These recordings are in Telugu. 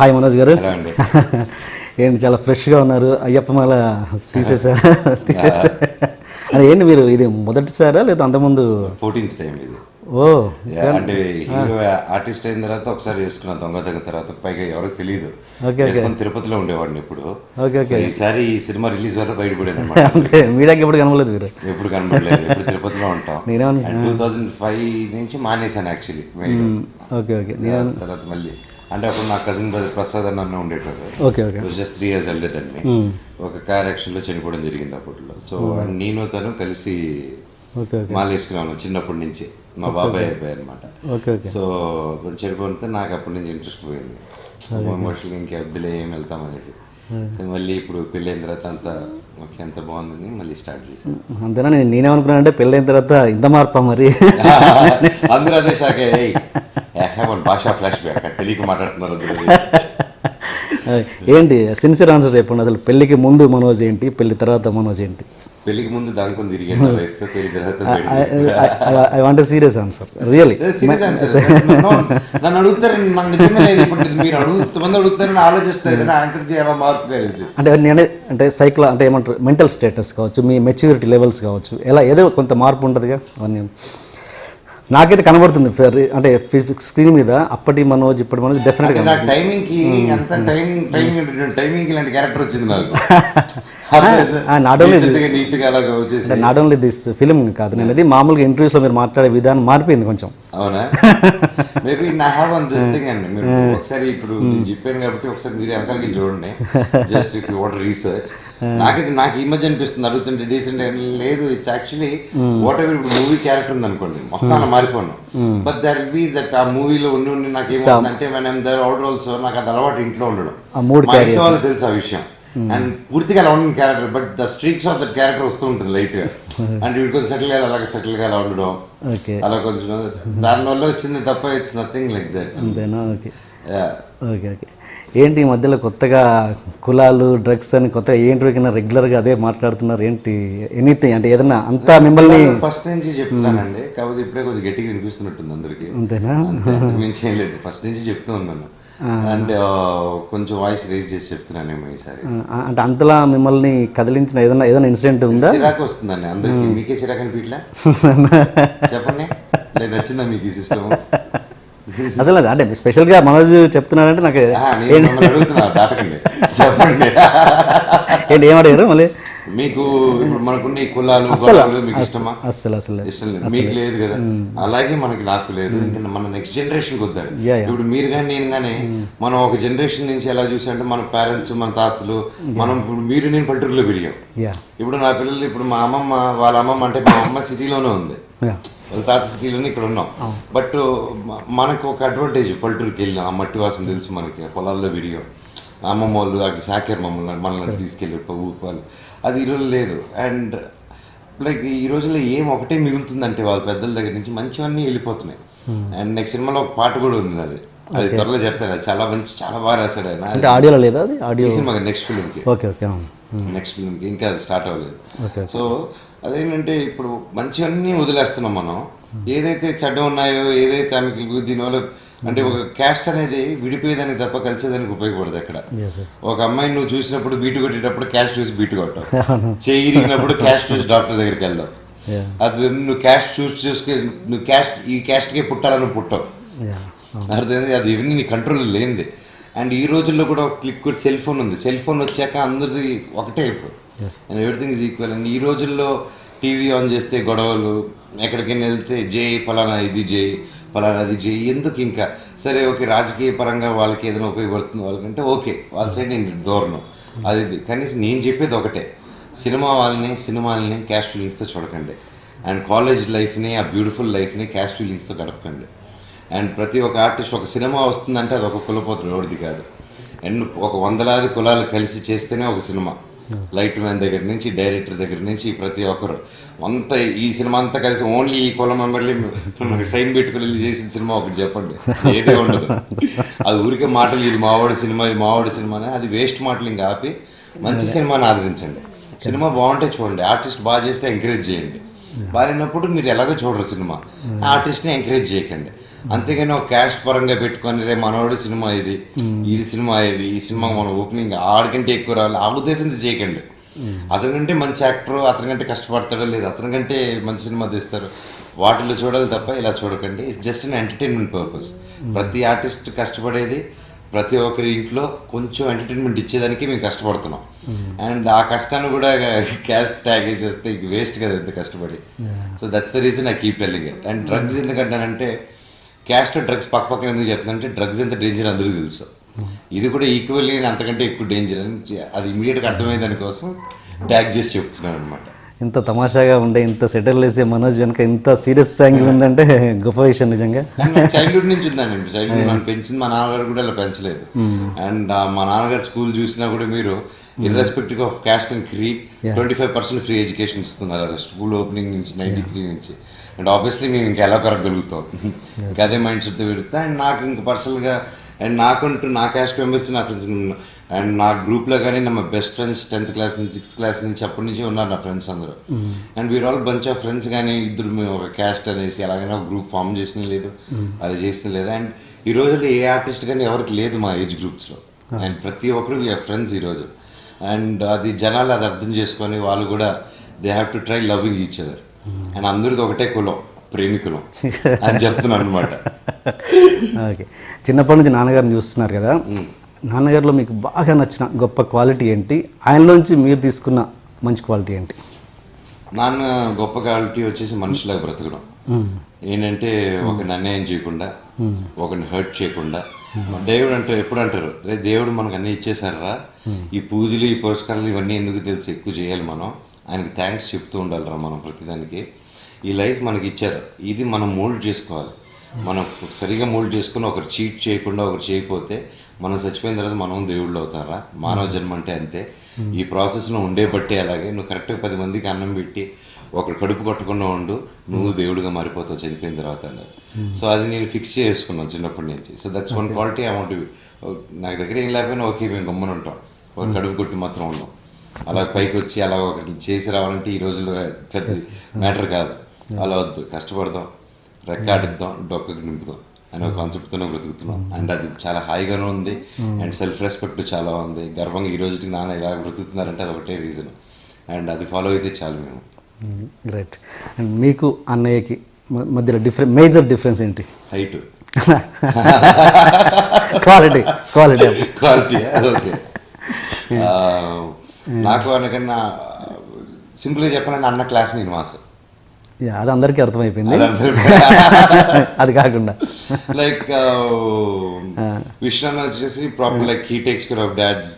హాయ్ మనోజ్ గారు. హలో అండి. ఏంటి చాలా ఫ్రెష్గా ఉన్నారు. అయ్యప్ప మాల తీసేసారా? అది ఏంటి మీరు ఇది మొదటిసారా లేదా అంతకుముందు? 14th టైం ఇది. ఓ అంటే హీరో ఆర్టిస్ట్ అయిన తర్వాత ఒకసారి చేసుకున్నాను దొంగ తర్వాత, పైగా ఎవరికి తెలియదు. ఓకే ఓకే తిరుపతిలో ఉండేవాడిని ఇప్పుడు. Okay okay. ఈసారి ఈ సినిమా రిలీజ్ వల్ల బయటపడేది అనమాట. అంటే మీడియాకి ఎప్పుడు కనబడలేదు మీరు? ఎప్పుడు కనబడలేదు, ఎప్పుడు తిరుపతిలో ఉంటాం. నేనేమన్నా 2005 నుంచి మానేశాను యాక్చువల్లీ. Okay okay. తర్వాత మళ్ళీ అంటే అప్పుడు నా కజిన్ బ్రదర్ ప్రసాద్ అన్న ఉండేటప్పుడు. Okay okay. జస్ట్ 3 years వెళ్ళేదాన్ని. ఒక కార్ యాక్సిడెంట్లో చనిపోవడం జరిగింది అప్పట్లో. సో నేను తను కలిసి ఓకే ఓకే మాల వేసుకున్నాను చిన్నప్పటి నుంచి. మా బాబాయ్ అయిపోయాయి అనమాట. Okay okay. సో కొంచెం చెడిపోతే నాకు అప్పటి నుంచి ఇంట్రెస్ట్ పోయింది. ఎమోషనల్ ఇంకా వద్దులే ఏం వెళ్తామనేసి. సో మళ్ళీ ఇప్పుడు పెళ్ళైన తర్వాత అంతా ఓకే, ఎంత బాగుందని మళ్ళీ స్టార్ట్ చేశాను. అంతేనా? నేనేమనుకున్నానంటే పెళ్ళైన తర్వాత ఇంత మార్పా మరి? అందరూ అదే షాక్ అయ్యాయి. భాషా ఫ్లాష్ బ్యాక్ తెలియక మాట్లాడుతున్నారు. ఏంటి సిన్సియర్ ఆన్సర్ చెప్పండి. అసలు పెళ్ళికి ముందు మనోజ్ ఏంటి, పెళ్లి తర్వాత మనోజ్ ఏంటి? పెళ్లికి ముందు దానికొని తిరిగాను వైఫ్తో, పెళ్లి తర్వాత I want serious answer, really serious answer. నన్ను అడుగుతారు, నాకు నిజమే లేదు. ఇప్పుడు మీరు మంది అడుగుతారని ఆలోచిస్తారు, ఆన్సర్ చేయాలా మార్పు కలిసి. అంటే నేనే అంటే సైకిల్ అంటే ఏమంటారు, మెంటల్ స్టేటస్ కావచ్చు, మీ మెచ్యూరిటీ లెవెల్స్ కావచ్చు, ఎలా ఏదో కొంత మార్పు ఉంటుందిగా. అవన్నీ నాకైతే కనబడుతుంది. అంటే స్క్రీన్ మీద అప్పటి మనోజ్ ఇప్పటి మనోజ్ డెఫినెట్గా. నాకు టైమింగ్కి అంత టైమింగ్ ఇలాంటి క్యారెక్టర్ వచ్చింది నాకు. నాట్ ఓన్లీ దిస్ ఫిలిం కాదు, నేను అది మామూలుగా ఇంటర్వ్యూస్లో మీరు మాట్లాడే విధానం మారిపోయింది కొంచెం. అవునా? మేబీ నా హ్యావ్ వన్ దిస్ థింగ్ అండి. మీరు ఒకసారి ఇప్పుడు నేను చెప్పాను కాబట్టి ఒకసారి మీరు వెనకాలకి చూడండి, just if you want research. నాకు ఈ మధ్య అనిపిస్తుంది అడుగుతుంటే డీసెంట్ లేదు. ఇట్స్ యాక్చువల్లీ వాట్ ఎవర్ ఇప్పుడు మూవీ క్యారెక్టర్ ఉంది అనుకోండి, మొత్తం అలా మారిపోను. But there will be that ఆ మూవీలో ఉండి నాకు ఏమవుతుందంటే మనం దర్ అవుట్ ఆల్సో నాకు అది అలవాటు ఇంట్లో ఉండడం. మా ఇంట్లో వాళ్ళు తెలుసు ఆ విషయం. అండ్ పూర్తిగా అలా ఉన్న character, but the streaks of that character వస్తూ ఉంటుంది లైట్ గా. అండ్ వీడు కొంచెం సెటిల్ గా అలాగే సెటిల్ గా అలా ఉండడం, అలా కొంచెం దానివల్ల వచ్చింది తప్ప ఇట్స్ నథింగ్ లైక్ దట్. అంతేనా? Okay okay okay. ఏంటి ఈ మధ్యలో కొత్తగా కులాలు డ్రగ్స్ అని కొత్తగా ఏంటి రెగ్యులర్గా అదే మాట్లాడుతున్నారు ఏంటి? ఎనీథింగ్ అంటే ఏదన్నా అంతా మిమ్మల్ని ఫస్ట్ నుంచి చెప్తున్నానండి, కాకపోతే ఇప్పుడే కొద్దిగా గట్టిగా వినిపిస్తున్నట్టుంది అందరికి. అంతేనా? మించి ఏం లేదు, ఫస్ట్ నుంచి చెప్తూ ఉన్నాను. అండ్ కొంచెం వాయిస్ రేజ్ చేసి చెప్తున్నానేమో ఈసారి. అంటే అంతలా మిమ్మల్ని కదిలించిన ఏదైనా ఇన్సిడెంట్ ఉందా? చిరాకు వస్తుందండి అందరికి. మీకే చిరాకు అనిపించలే? చెప్పండి, లేదు నచ్చిందా మీకు ఈ సిస్టమ్? అసలు అంటే స్పెషల్గా మనోజ్ చెప్తున్నారంటే నాకు దాటకండి, చెప్పండి ఏంటి ఏమడిగారు మళ్ళీ? మీకు ఇప్పుడు మనకున్న ఈ కులాలు మీకు ఇష్టమా? అసలు ఇష్టం లేదు, మీకు లేదు కదా. అలాగే మనకి నాకు లేదు. ఇంకా మన నెక్స్ట్ జనరేషన్కి వద్దారు. ఇప్పుడు మీరు కానీ నేను కానీ మనం ఒక జనరేషన్ నుంచి ఎలా చూసామంటే మన పేరెంట్స్ మన తాతలు మనం ఇప్పుడు మీరు నేను పల్లెటూరులో పెరిగాం. ఇప్పుడు నా పిల్లలు ఇప్పుడు మా అమ్మమ్మ వాళ్ళ అమ్మమ్మ అంటే మా అమ్మ సిటీలోనే ఉంది, వాళ్ళ తాత సిటీలోనే ఇక్కడ ఉన్నాం. బట్ మనకు ఒక అడ్వాంటేజ్, పల్లెటూరుకి వెళ్ళినాం, ఆ మట్టి వాసన తెలుసు మనకి, పొలాల్లో విరిగాం. అమ్మమ్మ వాళ్ళు అక్కడ సాకారు మనల్ని తీసుకెళ్ళి ఊపాలు, అది ఈరోజు లేదు. అండ్ లైక్ ఈ రోజుల్లో ఏం ఒకటే మిగులుతుందంటే వాళ్ళ పెద్దల దగ్గర నుంచి మంచివన్నీ వెళ్ళిపోతున్నాయి. అండ్ నెక్స్ట్ సినిమాలో ఒక పాట కూడా ఉంది, అది త్వరలో చెప్తాను. చాలా మంచి, చాలా బాగా రాశాడు ఆయన. అంటే ఆడియోలో లేదా అది? ఆడియో సినిమా నెక్స్ట్ ఫిల్మ్కి. Okay okay. నెక్స్ట్ ఫిల్మ్కి ఇంకా అది స్టార్ట్ అవ్వలేదు. సో అదేంటంటే ఇప్పుడు మంచివన్నీ వదిలేస్తున్నాం మనం. ఏదైతే చెడ్డ ఉన్నాయో, ఏదైతే ఆమెకి దీనివల్ల అంటే ఒక క్యాస్ట్ అనేది విడిపోయేదానికి తప్ప కలిసేదానికి ఉపయోగపడదు ఎక్కడ. ఒక అమ్మాయిని నువ్వు చూసినప్పుడు బీటు కొట్టేటప్పుడు క్యాస్ట్ చూసి బీటు కొట్టావు, చేయిరిగినప్పుడు క్యాస్ట్ చూసి డాక్టర్ దగ్గరికి వెళ్దావు. అది నువ్వు క్యాస్ట్ చూసుకుని నువ్వు ఈ క్యాస్ట్కే పుట్టాలని పుట్టావు. అర్థమైంది? అది ఇవన్నీ నీ కంట్రోల్ లేనిది. అండ్ ఈ రోజుల్లో కూడా ఒక క్లిక్ కూడా సెల్ ఫోన్ ఉంది. సెల్ ఫోన్ వచ్చాక అందరిది ఒకటే ఇప్పుడు, and everything is equal. And ఈ రోజుల్లో టీవీ ఆన్ చేస్తే గొడవలు, ఎక్కడికైనా వెళ్తే జై ఫలానా ఇది జై ఫలానా అది జై. ఎందుకు ఇంకా సరే ఓకే రాజకీయ పరంగా వాళ్ళకి ఏదైనా ఉపయోగపడుతుంది వాళ్ళకంటే ఓకే, వాళ్ళ సైడ్ నేను ధోరణం అది. కనీసం నేను చెప్పేది ఒకటే, సినిమాలని క్యాష్ ఫీలింగ్స్తో చూడకండి. అండ్ కాలేజ్ లైఫ్ని, ఆ బ్యూటిఫుల్ లైఫ్ని క్యాష్ ఫీలింగ్స్తో గడపకండి. అండ్ ప్రతి ఒక్క ఆర్టిస్ట్ ఒక సినిమా వస్తుందంటే అది ఒక కులపోతులు ఎవరిది కాదు. అండ్ ఒక 100 కులాలు కలిసి చేస్తేనే ఒక సినిమా. లైట్ మ్యాన్ దగ్గర నుంచి డైరెక్టర్ దగ్గర నుంచి ప్రతి ఒక్కరు అంతా ఈ సినిమా అంతా కలిసి ఓన్లీ ఈ కుల మెంబర్లీ మనకి సైన్ పెట్టుకుని చేసిన సినిమా ఒకటి చెప్పండి, ఏదే ఉండదు. అది ఊరికే మాటలు ఇది మావాడి సినిమా అని, అది వేస్ట్ మాటలు ఇంకా ఆపి మంచి సినిమాని ఆదరించండి. సినిమా బాగుంటే చూడండి, ఆర్టిస్ట్ బాగా చేస్తే ఎంకరేజ్ చేయండి. బాగాలేనప్పుడు మీరు ఎలాగో చూడరు సినిమా, ఆర్టిస్ట్ని ఎంకరేజ్ చేయకండి. అంతేగాని ఒక క్యాస్ట్ పరంగా పెట్టుకొని రే మనోడు సినిమా ఇది ఈ సినిమా మన ఓపెనింగ్ ఆడికంటే ఎక్కువ రావాలి ఆ ఉద్దేశంతో చేయకండి. అతనికంటే మంచి యాక్టర్, అతనికంటే కష్టపడతాడో లేదు, అతనికంటే మంచి సినిమా తీస్తారు, వాటిలో చూడాలి తప్ప ఇలా చూడకండి. It's just an entertainment purpose. ప్రతి ఆర్టిస్ట్ కష్టపడేది ప్రతి ఒక్కరి ఇంట్లో కొంచెం ఎంటర్టైన్మెంట్ ఇచ్చేదానికి మేము కష్టపడుతున్నాం. అండ్ ఆ కష్టాన్ని కూడా క్యాష్ ట్యాగ్ చేస్తే ఇంక వేస్ట్ కదా ఎంత కష్టపడి. So that's the reason I keep telling it. And drugs ఎందుకంటానంటే క్యాస్ట్ డ్రగ్స్ పక్క పక్కన ఎందుకు చెప్తానంటే డ్రగ్స్ ఎంత డేంజర్ అందరికీ తెలుసు. ఇది కూడా ఈక్వల్లీ అంతకంటే ఎక్కువ డేంజర్ అని అది ఇమీడియట్గా అర్థమయ్యే దానికోసం ట్యాగ్ చేసి చెప్తున్నాను అనమాట. ఇంత తమాషాగా ఉండే ఇంత సెటిల్ వేసే మనోజ్ వెనక ఇంత సీరియస్ యాంగిల్ ఉందంటే గొప్ప విషయం నిజంగా. చైల్డ్హుడ్ నుంచి ఉందండి. చైల్డ్హుడ్ నన్ను పెంచింది మా నాన్నగారు కూడా అలా పెంచలేదు. అండ్ మా నాన్నగారు స్కూల్ చూసినా కూడా మీరు irrespective of caste and creed 25% free education ఇస్తున్నారు అది స్కూల్ ఓపెనింగ్ నుంచి 93 నుంచి. అండ్ ఆబ్వియస్లీ మేము ఇంకా ఎలా కరగలుగుతాం, ఇంకా అదే మైండ్ సెట్ పెరుగుతా. అండ్ నాకు ఇంకా పర్సనల్గా అండ్ నాకంటూ నా క్యాస్ట్ మెంబర్స్ నా ఫ్రెండ్స్ అండ్ నా గ్రూప్లో కానీ నా బెస్ట్ ఫ్రెండ్స్ 10th క్లాస్ నుంచి 6th క్లాస్ నుంచి అప్పటి నుంచి ఉన్నారు నా ఫ్రెండ్స్ అందరూ. And we're all bunch of friends. కానీ ఇద్దరు మేము ఒక క్యాస్ట్ అనేసి అలాగైనా ఒక గ్రూప్ ఫామ్ చేసిన లేదు, అది చేసిన లేదు. అండ్ ఈ రోజుల్లో ఏ ఆర్టిస్ట్ కానీ ఎవరికి లేదు మా ఏజ్ గ్రూప్స్లో. అండ్ ప్రతి ఒక్కరు ఫ్రెండ్స్ ఈరోజు. అండ్ అది జనాలు అది అర్థం చేసుకొని వాళ్ళు కూడా they have to try loving each other. And అందరిది ఒకటే కులం, ప్రేమికులం అని చెప్తున్నాను అనమాట. ఓకే, చిన్నప్పటి నుంచి నాన్నగారిని చూస్తున్నారు కదా, నాన్నగారిలో మీకు బాగా నచ్చిన గొప్ప క్వాలిటీ ఏంటి, ఆయనలోంచి మీరు తీసుకున్న మంచి క్వాలిటీ ఏంటి? నాన్న గొప్ప క్వాలిటీ వచ్చేసి మనుషులాగా బ్రతకడం. ఏంటంటే ఒకరిని అన్యాయం చేయకుండా, ఒకరిని హర్ట్ చేయకుండా. దేవుడు అంటే ఎప్పుడు అంటారు రే దేవుడు మనకు అన్నీ ఇచ్చేసారా, ఈ పూజలు ఈ పురస్కారాలు ఇవన్నీ ఎందుకు తెలిసి ఎక్కువ చేయాలి, మనం ఆయనకి థ్యాంక్స్ చెప్తూ ఉండాలిరా మనం ప్రతిదానికి. ఈ లైఫ్ మనకి ఇచ్చారు, ఇది మనం మోల్డ్ చేసుకోవాలి. మనం సరిగా మోల్డ్ చేసుకుని ఒకరు చీట్ చేయకుండా ఒకరు చేయకపోతే మనం చచ్చిపోయిన తర్వాత మనం దేవుళ్ళు అవుతారా? మానవ జన్మ అంటే అంతే. ఈ ప్రాసెస్లో ఉండే బట్టే అలాగే నువ్వు కరెక్ట్గా 10 మందికి అన్నం పెట్టి ఒకరు కడుపు కొట్టకుండా ఉండు, నువ్వు దేవుడిగా మారిపోతావు చనిపోయిన తర్వాత అన్నారు. సో అది నేను ఫిక్స్ చేసుకున్నాను చిన్నప్పటి నుంచి. So that's one quality I want. నాకు దగ్గర ఏం లేకపోయినా ఓకే మేము గమ్మున ఉంటాం, ఒక కడుపు కొట్టి మాత్రం ఉన్నాం. అలా పైకి వచ్చి అలా ఒకటి చేసి రావాలంటే ఈ రోజుల్లో పెద్ద మ్యాటర్ కాదు. అలా వద్దు, కష్టపడదాం, రెక్కాడిద్దాం, డొక్కకి నింపుదాం అనే ఒక కాన్సెప్ట్తోనే బ్రతుకుతున్నాం. అండ్ అది చాలా హాయిగానే ఉంది. అండ్ సెల్ఫ్ రెస్పెక్ట్ చాలా ఉంది. గర్వంగా ఈ రోజుకి నాన్న ఇలా బ్రతుకుతున్నారంటే అది ఒకటే రీజన్. అండ్ అది ఫాలో అయితే చాలు మేము. గ్రేట్. అండ్ మీకు అన్నయ్యకి మధ్యలో మేజర్ డిఫరెన్స్ ఏంటి? Height, quality. ఓకే, నాకు అనకన్నా సింపుల్గా చెప్పాలంటే అన్న క్లాస్ నేను మాస్. అది అందరికీ అర్థమైపోయింది. అది కాకుండా లైక్ విష్ణు వచ్చేసి proper like he takes care of dad's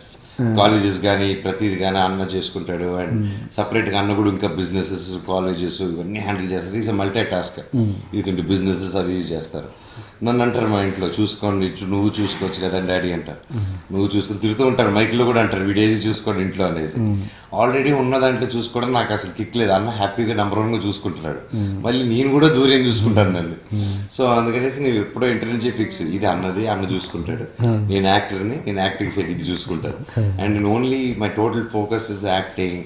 colleges కానీ ప్రతిది కానీ అన్న చేసుకుంటాడు. అండ్ సపరేట్గా అన్న కూడా ఇంకా బిజినెసెస్, కాలేజెస్ ఇవన్నీ హ్యాండిల్ చేస్తారు. Is multi task. ఈజ్ ఇంటి బిజినెసెస్ అవి చేస్తారు. నన్ను అంటారు మా ఇంట్లో చూసుకోండి, నువ్వు చూసుకోవచ్చు కదా డాడీ అంటారు. నువ్వు చూసుకొని తిరుగుతూ ఉంటారు, మైక్లో కూడా అంటారు వీడేది చూసుకోండి ఇంట్లో అనేసి. ఆల్రెడీ ఉన్న దాంట్లో చూసుకోవడం నాకు అసలు కిక్ లేదు. అన్న హ్యాపీగా నెంబర్ 1గా చూసుకుంటున్నాడు, మళ్ళీ నేను కూడా దూరం చూసుకుంటాను దాన్ని. సో అందుకనేసి నేను ఎప్పుడో ఇంటర్ నుంచి ఫిక్స్, ఇది అన్నది, అన్న చూసుకుంటాడు, నేను యాక్టర్ని, నేను యాక్టింగ్ సెట్ ఇది చూసుకుంటాను. అండ్ నేను only my total focus is acting.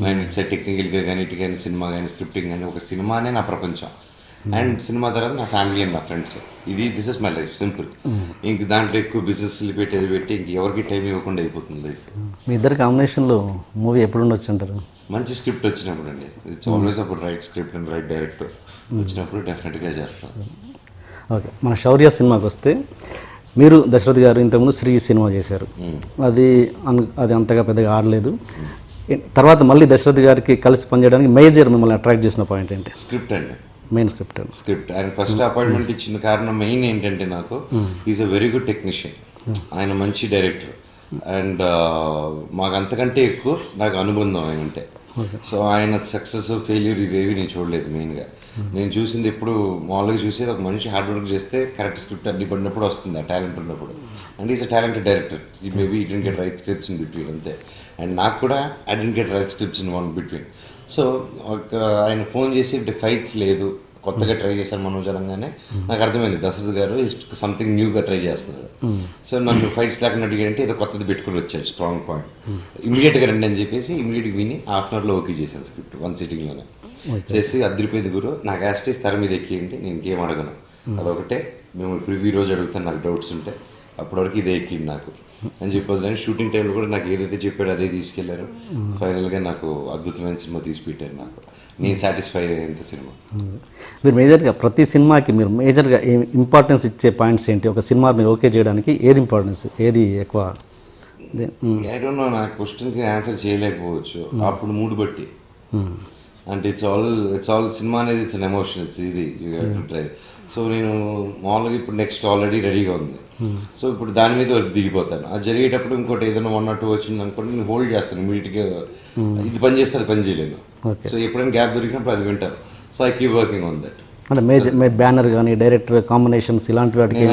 And it's టెక్నికల్గా కానీ ఇటు కానీ సినిమా కానీ స్క్రిప్టింగ్ కానీ ఒక సినిమానే నా ప్రపంచం. అండ్ సినిమా తర్వాత నా ఫ్యామిలీ అండ్ నా friends. This is my life simple. ఇంక దాంట్లో ఎక్కువ బిజినెస్ పెట్టేది పెట్టి ఇంక ఎవరికి టైం ఇవ్వకుండా అయిపోతుంది లైఫ్. మీ ఇద్దరు కాంబినేషన్లో మూవీ ఎప్పుడు ఉండొచ్చు అంటారు? మంచి స్క్రిప్ట్ వచ్చినప్పుడు అండి. ఇట్స్ ఆల్వేస్ అప్పుడు right script and right director వచ్చినప్పుడు డెఫినెట్గా చేస్తాను. ఓకే, మన శౌర్య సినిమాకి వస్తే మీరు దశరథ్ గారు ఇంతకుముందు శ్రీ సినిమా చేశారు, అది అంతగా పెద్దగా ఆడలేదు. తర్వాత మళ్ళీ దశరథ్ గారికి కలిసి పనిచేయడానికి మేజర్ మిమ్మల్ని అట్రాక్ట్ చేసిన పాయింట్ ఏంటి? స్క్రిప్ట్ అండి, మెయిన్ స్క్రిప్ట్. ఆయన ఫస్ట్ అపాయింట్మెంట్ ఇచ్చిన కారణం మెయిన్ ఏంటంటే నాకు is a very good technician, ఆయన మంచి డైరెక్టర్. అండ్ మాకు అంతకంటే ఎక్కువ నాకు అనుబంధం ఆయన ఉంటే. సో ఆయన సక్సెస్ ఫెయిల్యూర్ ఇవేవి నేను చూడలేదు. మెయిన్గా నేను చూసింది ఎప్పుడు మామూలుగా చూసేది ఒక మనిషి హార్డ్ వర్క్ చేస్తే కరెక్ట్ స్క్రిప్ట్ అన్ని పడినప్పుడు వస్తుంది, ఆ టాలెంట్ ఉన్నప్పుడు. And is a talented director. ఈ మేబీ ఈ didn't get right scripts in between అంతే. అండ్ నాకు కూడా I didn't get right scripts in one between. So ఒక ఆయన ఫోన్ చేసి ఫైట్స్ లేదు, కొత్తగా ట్రై చేశాను మనోజ్ అనగానే నాకు అర్థమైంది దశరథ్ గారు సంథింగ్ న్యూగా ట్రై చేస్తున్నారు. సో నన్ను ఫైట్స్ లేకుండా అడిగారంటే ఏదో కొత్తది పెట్టుకుని వచ్చాడు, స్ట్రాంగ్ పాయింట్. ఇమీడియట్గా రండి అని చెప్పేసి ఇమీడియట్గా విని హాఫ్ అన్ అవర్లో ఓకే చేశాను స్క్రిప్ట్, 1 సిట్టింగ్లోనే చేసి అదిరిపోయింది. గురు నాకు యాస్టీస్ తెర మీద ఎక్కియండి, నేను ఇంకేం అడగను, అదొకటే మేము ప్రివ్యూ రోజు అడుగుతాను నాకు డౌట్స్ ఉంటే అప్పటివరకు ఇదే ఎక్కింది నాకు అని చెప్పొద్దని షూటింగ్ టైంలో కూడా నాకు ఏదైతే చెప్పాడో అదే తీసుకెళ్లారు. ఫైనల్గా నాకు అద్భుతమైన సినిమా తీసి పెట్టారు. నాకు నేను సాటిస్ఫై అయ్యేంత సినిమా. మీరు మేజర్గా ప్రతి సినిమాకి మీరు మేజర్గా ఇంపార్టెన్స్ ఇచ్చే పాయింట్స్ ఏంటి? ఒక సినిమా మీరు ఓకే చేయడానికి ఏది ఇంపార్టెన్స్, ఏది ఎక్కువ? ఐ డోంట్ నో, నా క్వశ్చన్కి ఆన్సర్ చేయలేకపోవచ్చు అప్పుడు మూడు బట్టి. అంటే ఇట్స్ ఆల్ సినిమా అనేది ఇట్స్ అన్ ఎమోషన్, ఇట్స్ ఇది you have to try. So నేను మామూలుగా ఇప్పుడు నెక్స్ట్ ఆల్రెడీ రెడీగా ఉంది. సో ఇప్పుడు దాని మీద దిగిపోతాను. అది జరిగేటప్పుడు ఇంకోటి ఏదైనా 1 or 2 వచ్చింది అనుకోండి, నేను హోల్డ్ చేస్తాను ఇమీడియట్గా. ఇది పని చేస్తే అది పని చేయలేను. సో ఎప్పుడైనా గ్యాప్ దొరికినప్పుడు అది వింటాను. So I keep working on that. అంటే మేజర్ బ్యానర్ కానీ డైరెక్టర్ కాంబినేషన్స్ ఇలాంటి వాటికి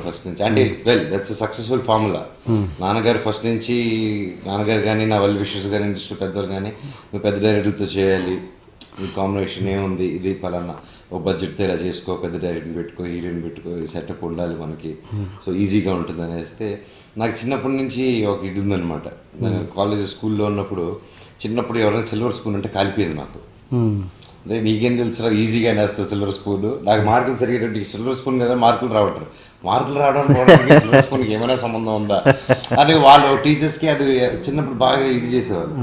ఫస్ట్ నుంచి అంటే దట్స్ సక్సెస్ఫుల్ ఫార్ములా. నాన్నగారు ఫస్ట్ నుంచి, నాన్నగారు కానీ నా వెల్ విషెస్ కానీ ఇండస్ట్రీ పెద్దలు కానీ, నువ్వు పెద్ద డైరెక్టర్తో చేయాలి, ఈ కాంబినేషన్ ఏముంది, ఇది పలానా ఓ బడ్జెట్తో ఇలా చేసుకో, పెద్ద డైరెక్టర్ పెట్టుకో, హీరోయిన్ పెట్టుకో, సెటప్ ఉండాలి మనకి, సో ఈజీగా ఉంటుంది అనేస్తే నాకు చిన్నప్పటి నుంచి ఒక ఇది ఉందనమాట. నేను కాలేజ్ స్కూల్లో ఉన్నప్పుడు చిన్నప్పుడు ఎవరైనా సిల్వర్ స్పూన్ అంటే కాలిపోయింది నాకు. అంటే నీకేం తెలుసు ఈజీగా వేస్తావు సిల్వర్ స్పూన్, నాకు మార్కులు సరిగేటట్టు ఈ సిల్వర్ స్పూన్ కదా మార్కులు రావట్లేదు, మార్కులు రావడానికి సిల్వర్ స్పూన్కి ఏమైనా సంబంధం ఉందా అని వాళ్ళు టీచర్స్కి అది చిన్నప్పుడు బాగా ఇది చేసేవాళ్ళు.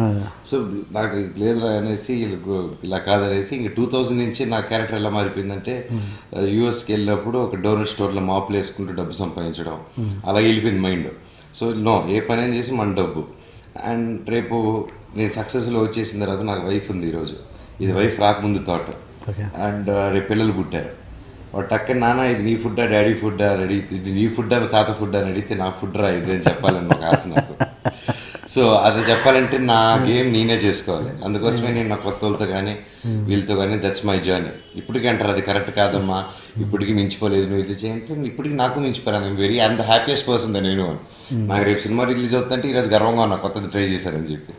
సో నాకు లేదు అనేసి ఇలా కాదనేసి ఇంక 2000 నుంచి నా క్యారెక్టర్ ఎలా మారిపోయిందంటే, యూఎస్కి వెళ్ళినప్పుడు ఒక డోనట్ స్టోర్లో మాపులు వేసుకుంటూ డబ్బు సంపాదించడం, అలా వెళ్ళిపోయింది మైండ్. సో నో, ఏ పని ఏం చేసి మన డబ్బు. అండ్ రేపు నేను సక్సెస్లో వచ్చేసిన తర్వాత నాకు వైఫ్ ఉంది ఈరోజు, ఇది వైఫ్ రాకముందు థాట్. అండ్ రేపు పిల్లలు పుట్టారు, వాడు టక్క నాన్న ఇది నీ ఫుడ్డా డాడీ ఫుడ్డా రెడీ, ఇది నీ ఫుడ్డా తాత ఫుడ్డా అని అడిగితే నా ఫుడ్ రా ఇది అని చెప్పాలని ఒక ఆశ నాకు. సో అది చెప్పాలంటే నా గేమ్ నేనే చేసుకోవాలి. అందుకోసమే నేను నా కొత్త వాళ్ళతో కానీ వీళ్ళతో కానీ దట్స్ మై జర్నీ. ఇప్పటికీ అంటారు అది కరెక్ట్ కాదమ్మా, ఇప్పటికీ మించిపోలేదు నువ్వు ఇది చేయంటే, ఇప్పటికీ నాకు మించిపోయాను. ఐమ్ ద హ్యాపీయెస్ట్ పర్సన్ దా నేను. నాకు రేపు సినిమా రిలీజ్ అవుతుందంటే ఈరోజు గర్వంగా ఉన్నా కొత్తది ట్రై చేశారని చెప్పి,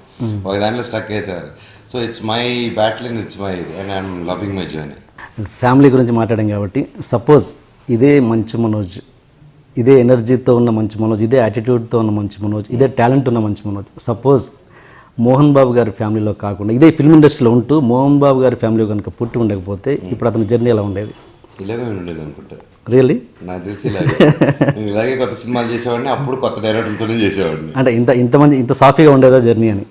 ఒక దానిలో స్టక్ అవుతారు. So it's my battle and it's my and I'm loving my journey. Family గురించి మాట్లాడాం కాబట్టి, సపోజ్ ఇదే మంచు మనోజ్, ఇదే ఎనర్జీతో ఉన్న మంచు మనోజ్, ఇదే యాటిట్యూడ్తో ఉన్న మంచు మనోజ్, ఇదే టాలెంట్ ఉన్న మంచు మనోజ్, సపోజ్ మోహన్ బాబు గారి ఫ్యామిలీలో కాకుండా ఇదే ఫిల్మ్ ఇండస్ట్రీలో ఉంటూ మోహన్ బాబు గారి ఫ్యామిలీ కనుక పుట్టి ఉండకపోతే ఇప్పుడు అతని జర్నీ ఎలా ఉండేది? ఇలాగే ఉండేది అనుకుంటారు. రియల్లీ నాకు తెలిసి ఇలాగే కొత్త సినిమాలు చేసేవాడిని, అప్పుడు కొత్త డైరెక్టర్లతోనే చేసేవాడిని. అంటే ఇంతమంది ఇంత సాఫీగా ఉండేదా జర్నీ అని?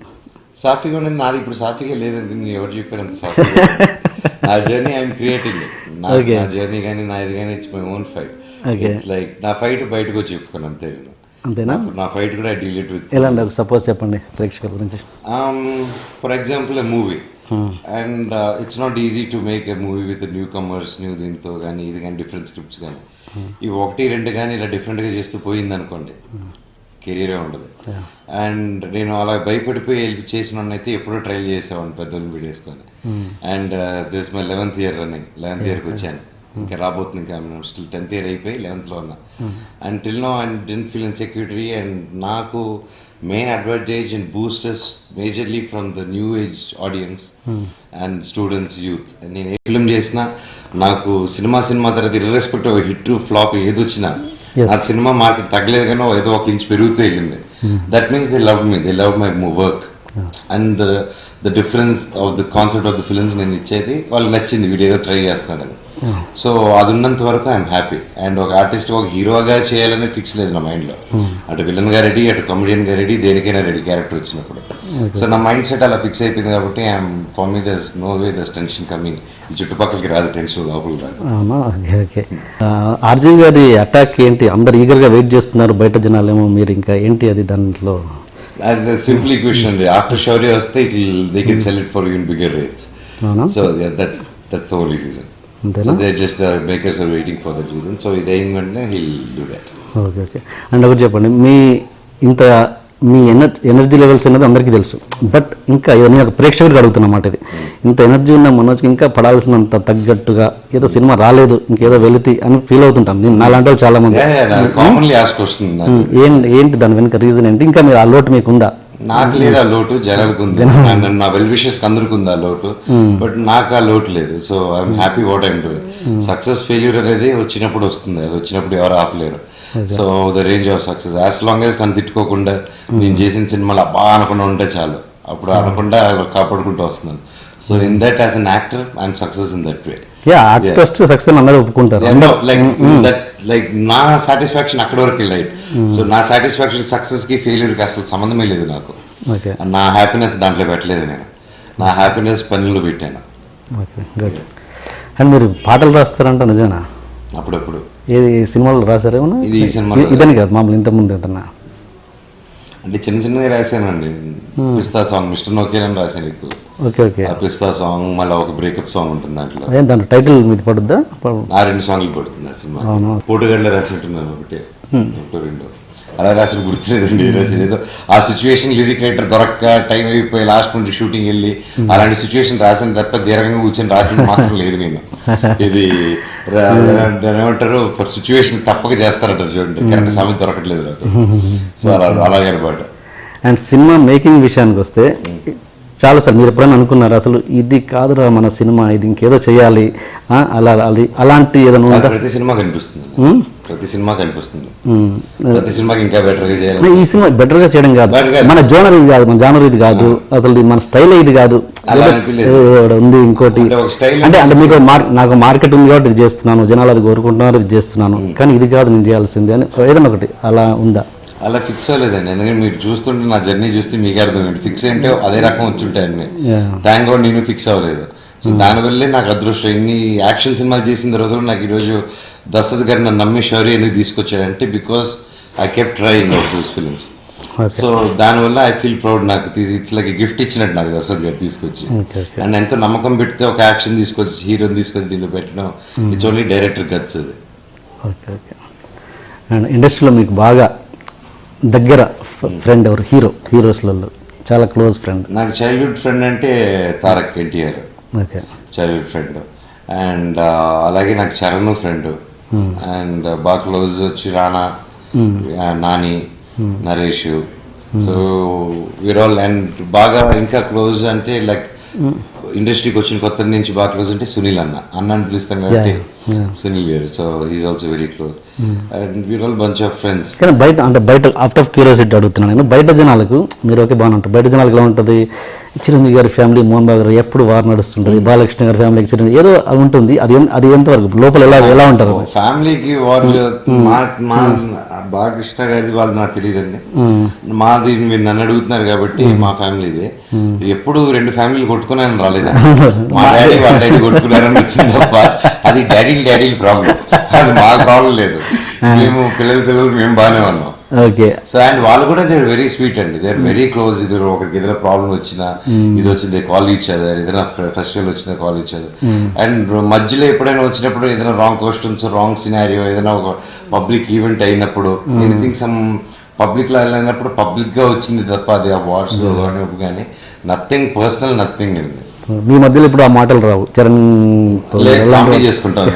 సాఫీగా ఉండేది నాది, ఇప్పుడు సాఫీగా లేదండి. నేను ఎవరు చెప్పారు అంత సాఫీగా? నా జర్నీ ఐఎమ్ క్రియేటింగ్. నా జర్నీ కానీ నా ఇది కానీ it's my own fight. It's like నా ఫైట్ బయటకు వచ్చి చెప్పుకోను అంతే. అంతేనా? నా ఫైట్ కూడా ఐ డీల్ ఇట్ విత్. ఎలా అండి సపోజ్ చెప్పండి ప్రేక్షకుల గురించి. For example a movie, and it's not easy to make a movie with new comers, new దీంతో కానీ ఇది కానీ డిఫరెంట్ స్క్రిప్ట్స్ కానీ ఇవి 1-2 కానీ ఇలా డిఫరెంట్గా చేస్తూ పోయింది అనుకోండి, కెరీరే ఉండదు. అండ్ నేను అలా భయపడిపోయి వెళ్ళి చేసిన అయితే ఎప్పుడో ట్రైల్ చేసేవాడిని పెద్దోళ్ళని వీడేసుకొని. And this my 11th year running, 11th yearకి వచ్చాను. ఇంకా రాబోతుంది, ఇంకా స్టిల్ 10th year అయిపోయి 11th ఉన్నా. And till now I didn't feel insecurity. And నాకు main advantage and boosters majorly from the new age audience and students, youth. నేను ఏ ఫిల్మ్ చేసినా నాకు సినిమా తర్వాత ఇర్రెస్పెక్టివ్ హిట్ ఫ్లాప్ ఏది వచ్చినా ఆ సినిమా మార్కెట్ తగ్గలేదు కానీ ఏదో 1 inch పెరుగుతూ వెళ్ళింది. That means they love me, they love my work. And the difference of the concept of the films నేను ఇచ్చేది వాళ్ళకి నచ్చింది, వీడు ఏదో ట్రై చేస్తున్నాడని. సో అది ఉన్నంత వరకు ఐఎమ్ హ్యాపీ. అండ్ ఒక ఆర్టిస్ట్ ఒక హీరోగా చేయాలని ఫిక్స్ లేదు నా మైండ్లో. అటు విలన్గా రెడీ, అటు కమెడియన్గా రెడీ, దేనికైనా రెడీ క్యారెక్టర్ వచ్చినప్పుడు. సో నా మైండ్ సెట్ అలా ఫిక్స్ అయిపోయింది కాబట్టి I'm for me thus no way thus tension coming. ఈ చుట్టుపక్కలకి రాదు టెన్షన్, లోపల రాదు. ఓకే. ఆర్జీవి గారి అటాక్ ఏంటి? అందరు ఈగర్గా వెయిట్ చేస్తున్నారు బయట జనాలేమో, మీరు ఇంకా ఏంటి అది దాంట్లో? సింపుల్ ఈక్వేషన్, ఆఫ్టర్ షౌర్య వస్తే they can sell it for even bigger rates. So that's the only reason. So they're just makers are waiting for that reason. So ఇది అయిన వెంటనే he'll do that. Okay. And ఒకటి చెప్పండి, మీ ఎనర్జీ లెవెల్స్ అనేది అందరికీ తెలుసు, బట్ ఇంకా నేను ఒక ప్రేక్షకుడికి అడుగుతున్నమాట, ఇది ఇంత ఎనర్జీ ఉన్న మనోజ్కి ఇంకా పడాల్సినంత తగ్గట్టుగా ఏదో సినిమా రాలేదు, ఇంకేదో వెళితే అని ఫీల్ అవుతుంటాను నేను, నాలాంటి వాళ్ళు చాలా మంది. కామన్లీ ఆస్క్ క్వశ్చన్, ఏంటి దాని వెనుక రీజన్ ఏంటి? ఇంకా మీరు ఆ లోటు మీకు ఉందా? నాకు లేదు ఆ లోటు, జనాలకు ఉంది. నా వెల్ విషెస్ అందరికి ఉంది ఆ లోటు, బట్ నాకు ఆ లోటు లేదు. So I'm happy what I'm doing. Success failure అనేది వచ్చినప్పుడు వస్తుంది, అది వచ్చినప్పుడు ఎవరు ఆపలేరు. So the range of success as long as నన్ను తిట్టుకోకుండా నేను చేసిన సినిమాలు అబ్బా అనకుండా ఉంటే చాలు, అప్పుడు అనకుండా కాపాడుకుంటూ వస్తున్నాను. So in that as an actor I'm success in that way. Artist success అందరూ ఒప్పుకుంటారు. లైక్ నా సాటిస్ఫాక్షన్ అక్కడ వరకు వెళ్ళాయి. సో నా సాటిస్ఫాక్షన్ సక్సెస్కి ఫెయిల్యూర్కి అసలు సంబంధమే లేదు నాకు. ఓకే నా హ్యాపీనెస్ దాంట్లో పెట్టలేదు నేను, నా హ్యాపీనెస్ పనుల్లో పెట్టాను. Okay good. అండ్ మీరు పాటలు రాస్తారంట నిజమేనా? అప్పుడప్పుడు. ఏది సినిమాలో రాశారేమన్నా? ఇది ఈ సినిమా ఇదని కాదు మామూలు ఇంతకుముందు ఏదన్నా అంటే చిన్న చిన్నవి రాశానండి. పిస్తా సాంగ్ మిస్టర్ నోకేలని రాశాను ఎక్కువ. Okay okay. ఆ పిస్తా సాంగ్, మళ్ళీ ఒక బ్రేకప్ సాంగ్ ఉంటుంది దాంట్లో. అదే దాంట్లో టైటిల్ మీది పడుద్దా? ఆ 2 సాంగ్లు పడుతుంది ఆ సినిమా. అవును. పోటుగడ్డలో రాసినట్టున్నాను ఒకటే, ఒకటో రెండో అలా రాసిన గుర్తులేదండి. రాసేది ఏదో ఆ సిచ్యువేషన్ లిరిక్ రైటర్ దొరక్క టైం అయిపోయి లాస్ట్ నుండి షూటింగ్ వెళ్ళి అలాంటి సిచ్యువేషన్ రాసిన తప్ప దీర్ఘంగా కూర్చొని రాసింది మాత్రం లేదు నేను. ఇది ఏమంటారు, సిచ్యువేషన్ తప్పక చేస్తారంటారు చూడండి, కరెక్ట్ సమయం దొరకట్లేదు నాకు. సో అలాగే అనమాట. అండ్ సినిమా మేకింగ్ విషయానికి వస్తే చాలా సార్ మీరు ఎప్పుడైనా అనుకున్నారు అసలు ఇది కాదురా మన సినిమా, ఇది ఇంకేదో చేయాలి అలాంటి ఏదైనా? ప్రతి సినిమా కనిపిస్తుంది, ప్రతి సినిమా కనిపిస్తుంది, ప్రతి సినిమాకి ఇంకా బెటర్గా చేయాలి. ఈ సినిమా బెటర్గా చేయడం కాదు, మన జోనర్ ఇది కాదు, మన జానర్ ఇది కాదు, అసలు మన స్టైల్ ఇది కాదు, ఉంది ఇంకోటి అంటే అంటే మీకు నాకు మార్కెట్ ఉంది కాబట్టి ఇది చేస్తున్నాను, జనాలు అది కోరుకుంటున్నారు, ఇది చేస్తున్నాను, కానీ ఇది కాదు నేను చేయాల్సింది అని ఏదైనా ఒకటి అలా ఉందా? అలా ఫిక్స్ అవ్వలేదండి. ఎందుకంటే మీరు చూస్తుంటే నా జర్నీ చూస్తే మీకు అర్థమైంది ఫిక్స్ ఏంటో అదే రకం వచ్చి ఉంటాయండి. థ్యాంక్ గాడ్ నేను ఫిక్స్ అవ్వలేదు. సో దానివల్లే నాకు అదృష్టం. ఇన్ని యాక్షన్ సినిమాలు చేసిన తర్వాత కూడా నాకు ఈరోజు దశరథ్ గారు నన్ను నమ్మి శౌర్య ఎందుకు తీసుకొచ్చాడంటే because I kept trying of those films. So దానివల్ల ఐ ఫీల్ ప్రౌడ్. నాకు ఇట్స్ లైక్ గిఫ్ట్ ఇచ్చినట్టు నాకు దశరథ్ గారు తీసుకొచ్చి. అండ్ ఎంతో నమ్మకం పెడితే ఒక యాక్షన్ తీసుకొచ్చి హీరోని తీసుకొచ్చి దీనిలో పెట్టడం ఇట్స్ ఓన్లీ డైరెక్టర్ గట్స్ అది. Okay okay. అండ్ ఇండస్ట్రీలో మీకు బాగా దగ్గర ఫ్రెండ్ ఎవరు? హీరోస్లలో చాలా క్లోజ్ ఫ్రెండ్? నాకు చైల్డ్హుడ్ ఫ్రెండ్ అంటే Tarak NTR. Okay. Childhood friend. And అలాగే నాకు చరణ్ ఫ్రెండ్. అండ్ బాగా క్లోజ్ వచ్చి రానా, Nani, Naresh. So we're all. And బాగా ఇంకా క్లోజ్ అంటే లైక్ ఇండస్ట్రీకి వచ్చిన కొత్త నుంచి బాగా క్లోజ్ అంటే సునీల్ అన్న అని పిలుస్తాం కాబట్టి సునీల్ గారు. So is also very close. And we're all bunch of friends. కానీ బయట ఆఫ్టర్ క్యూరియాసిటీ అడుగుతున్నాను నేను, బయట జనాలకు మీరు ఓకే బాగానే ఉంటుంది, బయట జనాలకు ఎలా ఉంటుంది? చిరంజీవి గారి ఫ్యామిలీ, మోహన్ బాబు గారు ఎప్పుడు వార్ నడుస్తుంటుంది, బాలకృష్ణ గారి ఫ్యామిలీకి చిరంజీవి ఏదో ఉంటుంది, అది ఎంతవరకు లోపల ఎలా ఉంటారు? ఫ్యామిలీకి వార్ మా బాలకృష్ణ గారి వాళ్ళు నాకు తెలియదండి. మాది మీరు నన్ను అడుగుతున్నారు కాబట్టి మా ఫ్యామిలీది. ఎప్పుడు 2 ఫ్యామిలీలు కొట్టుకున్నారని రాలేదు. మా డాడీ వాళ్ళ డాడీ కొట్టుకున్నారని వచ్చింది తప్ప అది డాడీ ప్రాబ్లం, అది మా ప్రాబ్లం లేదు. మేము పిల్లలు మేము బాగానే ఉన్నాం. ఓకే. సో అండ్ వాళ్ళు కూడా దే ఆర్ వెరీ స్వీట్ అండి, దే ఆర్ వెరీ క్లోజ్. ఇద్దరు ఒకరికి ఏదైనా ప్రాబ్లం వచ్చినా ఇది వచ్చింది కాల్ ఇచ్చారు, ఏదైనా ఫెస్టివల్ వచ్చిందా కాల్ ఇచ్చారు. అండ్ మధ్యలో ఎప్పుడైనా వచ్చినప్పుడు ఏదైనా రాంగ్ క్వశ్చన్స్, రాంగ్ సినారియో, ఏదైనా ఒక పబ్లిక్ ఈవెంట్ అయినప్పుడు, ఎనీథింగ్ సమ్ పబ్లిక్లో వెళ్ళినప్పుడు పబ్లిక్గా వచ్చింది తప్ప అది ఆ వాట్స్ కానీ నథింగ్ పర్సనల్, నథింగ్ అండి. మీ మధ్యలో ఇప్పుడు ఆ మాటలు రావు? చరణ్ చేసుకుంటాను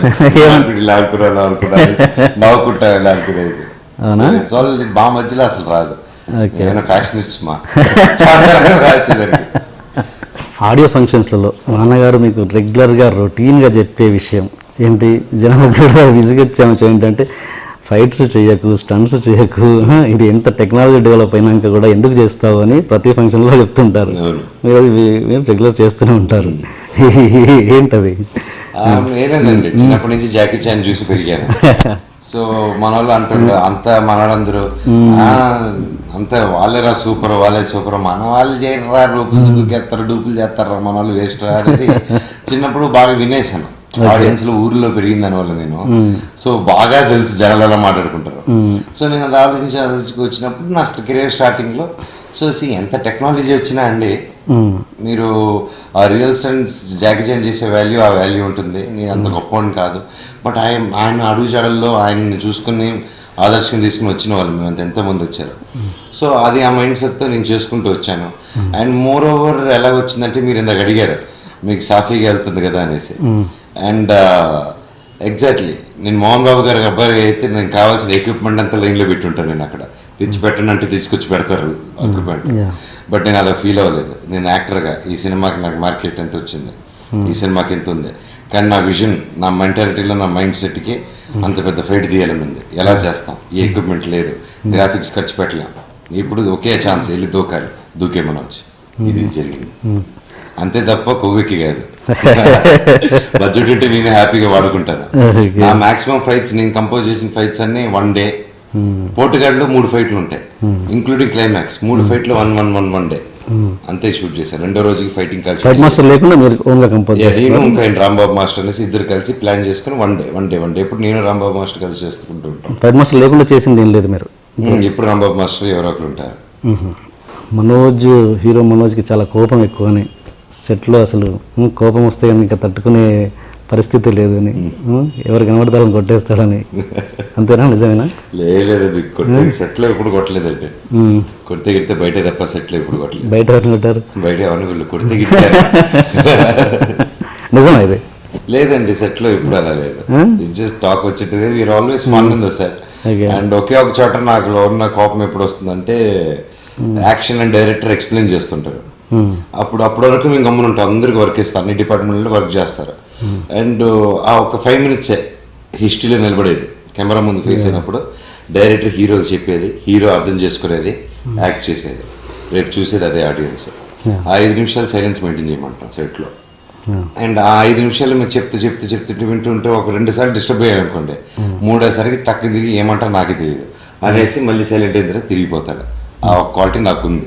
మా మధ్యలో అసలు రాదు. ఆడియో ఫంక్షన్స్లలో నాన్నగారు మీకు రెగ్యులర్గా రొటీన్గా చెప్పే విషయం ఏంటి? జనాలు విసిగొచ్చాము ఏంటంటే ఫైట్స్ చేయకు, స్టంట్స్ చేయకు, ఇది ఎంత టెక్నాలజీ డెవలప్ అయినాక కూడా ఎందుకు చేస్తావు అని ప్రతి ఫంక్షన్లో చెప్తుంటారు. మీరు అది రెగ్యులర్ చేస్తూనే ఉంటారు. ఏంటది? ఏలేదండి, చిన్నప్పటి నుంచి జాకీ చాన్ చూసి పెరిగాను. సో మన వాళ్ళు అంటుండ్రు అంతా మనవాళ్ళందరూ అంతా వాళ్ళేరా సూపర్, వాళ్ళే సూపర్, మన వాళ్ళు చేయరా, రూపులు దూకేస్తారు, డూపులు చేస్తారా, మన వాళ్ళు వేస్ట్ రా అనేది చిన్నప్పుడు బాగా వినేసాను. ఆడియన్స్ లో ఊర్లో పెరిగిన దాని వల్ల నేను. సో బాగా తెలుసు జనాలు ఎలా మాట్లాడుకుంటారు. సో నేను అది ఆలోచించి వచ్చినప్పుడు నా కెరీర్ స్టార్టింగ్ లో సో ఎంత టెక్నాలజీ వచ్చినా అండి, మీరు ఆ రియల్ స్టంట్స్ జాకీ చాన్ చేసే వాల్యూ ఆ వాల్యూ ఉంటుంది. నేను అంత గొప్పవాడిని కాదు, బట్ ఆయన అడుగు జాడల్లో ఆయన్ని చూసుకుని ఆదర్శం తీసుకుని వచ్చిన వాళ్ళు మేము ఎంతమంది వచ్చారు. సో అది ఆ మైండ్ సెట్తో నేను చేసుకుంటూ వచ్చాను. అండ్ మోర్ ఓవర్ ఎలా వచ్చిందంటే మీరు ఇందాక అడిగారు మీకు సాఫీగా వెళ్తుంది కదా అనేసి. అండ్ ఎగ్జాక్ట్లీ నేను మోహన్ బాబు గారి అబ్బాయి అయితే నేను కావాల్సిన ఎక్విప్మెంట్ అంతా లైన్లో పెట్టుంటాను. నేను అక్కడ తెచ్చి పెట్టండి అంటే తీసుకొచ్చి పెడతారు ఎక్విప్మెంట్. బట్ నేను అలా ఫీల్ అవ్వలేదు. నేను యాక్టర్గా ఈ సినిమాకి నాకు మార్కెట్ ఎంత వచ్చింది, ఈ సినిమాకి ఎంత ఉంది, కానీ నా విజన్, నా మెంటాలిటీలో, నా మైండ్ సెట్కి అంత పెద్ద ఫైట్ తీయాలని ఉంది. ఎలా చేస్తాం? ఈ ఎక్విప్మెంట్ లేదు, గ్రాఫిక్స్ ఖర్చు పెట్టలేం, ఇప్పుడు ఒకే ఛాన్స్ వెళ్ళి దూకాలి, దూకేమని వచ్చి ఇది జరిగింది. అంతే తప్ప కొవ్వెక్కి కాదు. బడ్జెట్ ఉంటే నేను హ్యాపీగా వాడుకుంటాను. నా మాక్సిమం ఫైట్స్ నేను కంపోజ్ చేసిన ఫైట్స్ అన్ని 1 డే. పోర్టుగాడ్లో 3 ఫైట్లు ఉంటాయి ఇంక్లూడింగ్ క్లైమాక్స్. 3 ఫైట్లు 1 డే అంతే షూట్ చేశాను. రెండో రోజుకి ఫైటింగ్ కలిసి ఫైట్ మాస్టర్ లేకుండా మీరు ఓన్గా కంపోజ్ నేను ఇంకా రాంబాబు మాస్టర్ అనేసి ఇద్దరు కలిసి ప్లాన్ చేసుకుని 1 డే ఇప్పుడు నేను రాంబాబు మాస్టర్ కలిసి చేసుకుంటూ ఉంటాం. ఫైట్ మాస్టర్ లేకుండా చేసింది ఏం లేదు మీరు? ఇప్పుడు రాంబాబు మాస్టర్ ఎవరో ఒకరు ఉంటారు. మనోజ్ హీరో మనోజ్కి చాలా కోపం ఎక్కువని సెట్లో అసలు కోపం వస్తే కానీ ఇంకా తట్టుకునే పరిస్థితి లేదు అని, ఎవరు కనబడతారని కొట్టేస్తాడని. అంతేనా? నిజమేనా? లేదండి, సెట్లో ఎప్పుడు కొట్టలేదండి. కొడితే గిడితే బయట తప్ప సెట్లో ఎప్పుడు కొట్టలేదు. బయట ఎవరిని కొట్టారు? బయట ఎవరిని వీళ్ళు కొడితే గిట్టే నిజమా ఇది? లేదండి, సెట్లో ఎప్పుడు అలా లేదు. జస్ట్ టాక్ వచ్చేది we are always fun in the set. And ఒకే ఒక చోట నాకు ఉన్న కోపం ఎప్పుడు వస్తుందంటే యాక్షన్ అండ్ డైరెక్టర్ ఎక్స్ప్లెయిన్ చేస్తుంటారు. అప్పుడు వరకు మేము గమ్మున ఉంటాం. అందరికి వర్క్ ఇస్తాం, అన్ని డిపార్ట్మెంట్లో వర్క్ చేస్తారు. అండ్ ఆ ఒక 5 minutes హిస్టరీలో నిలబడేది కెమెరా ముందు ఫేస్ అయినప్పుడు. డైరెక్టర్ హీరోకి చెప్పేది, హీరో అర్థం చేసుకునేది, యాక్ట్ చేసేది, రేపు చూసేది అదే ఆడియన్స్. ఆ 5 నిమిషాలు సైలెన్స్ మెయింటైన్ చేయమంటాం సెట్లో. అండ్ ఆ 5 నిమిషాలు మీరు చెప్తుంటే వింటుంటే ఒక 2 సార్లు డిస్టర్బ్ అయ్యారు అనుకోండి, 3వ టక్కి తిరిగి ఏమంటారు నాకే తెలియదు అనేసి మళ్ళీ సైలెంట్ అయిన తర్వాత తిరిగిపోతాడు. ఆ క్వాలిటీ నాకు ఉంది.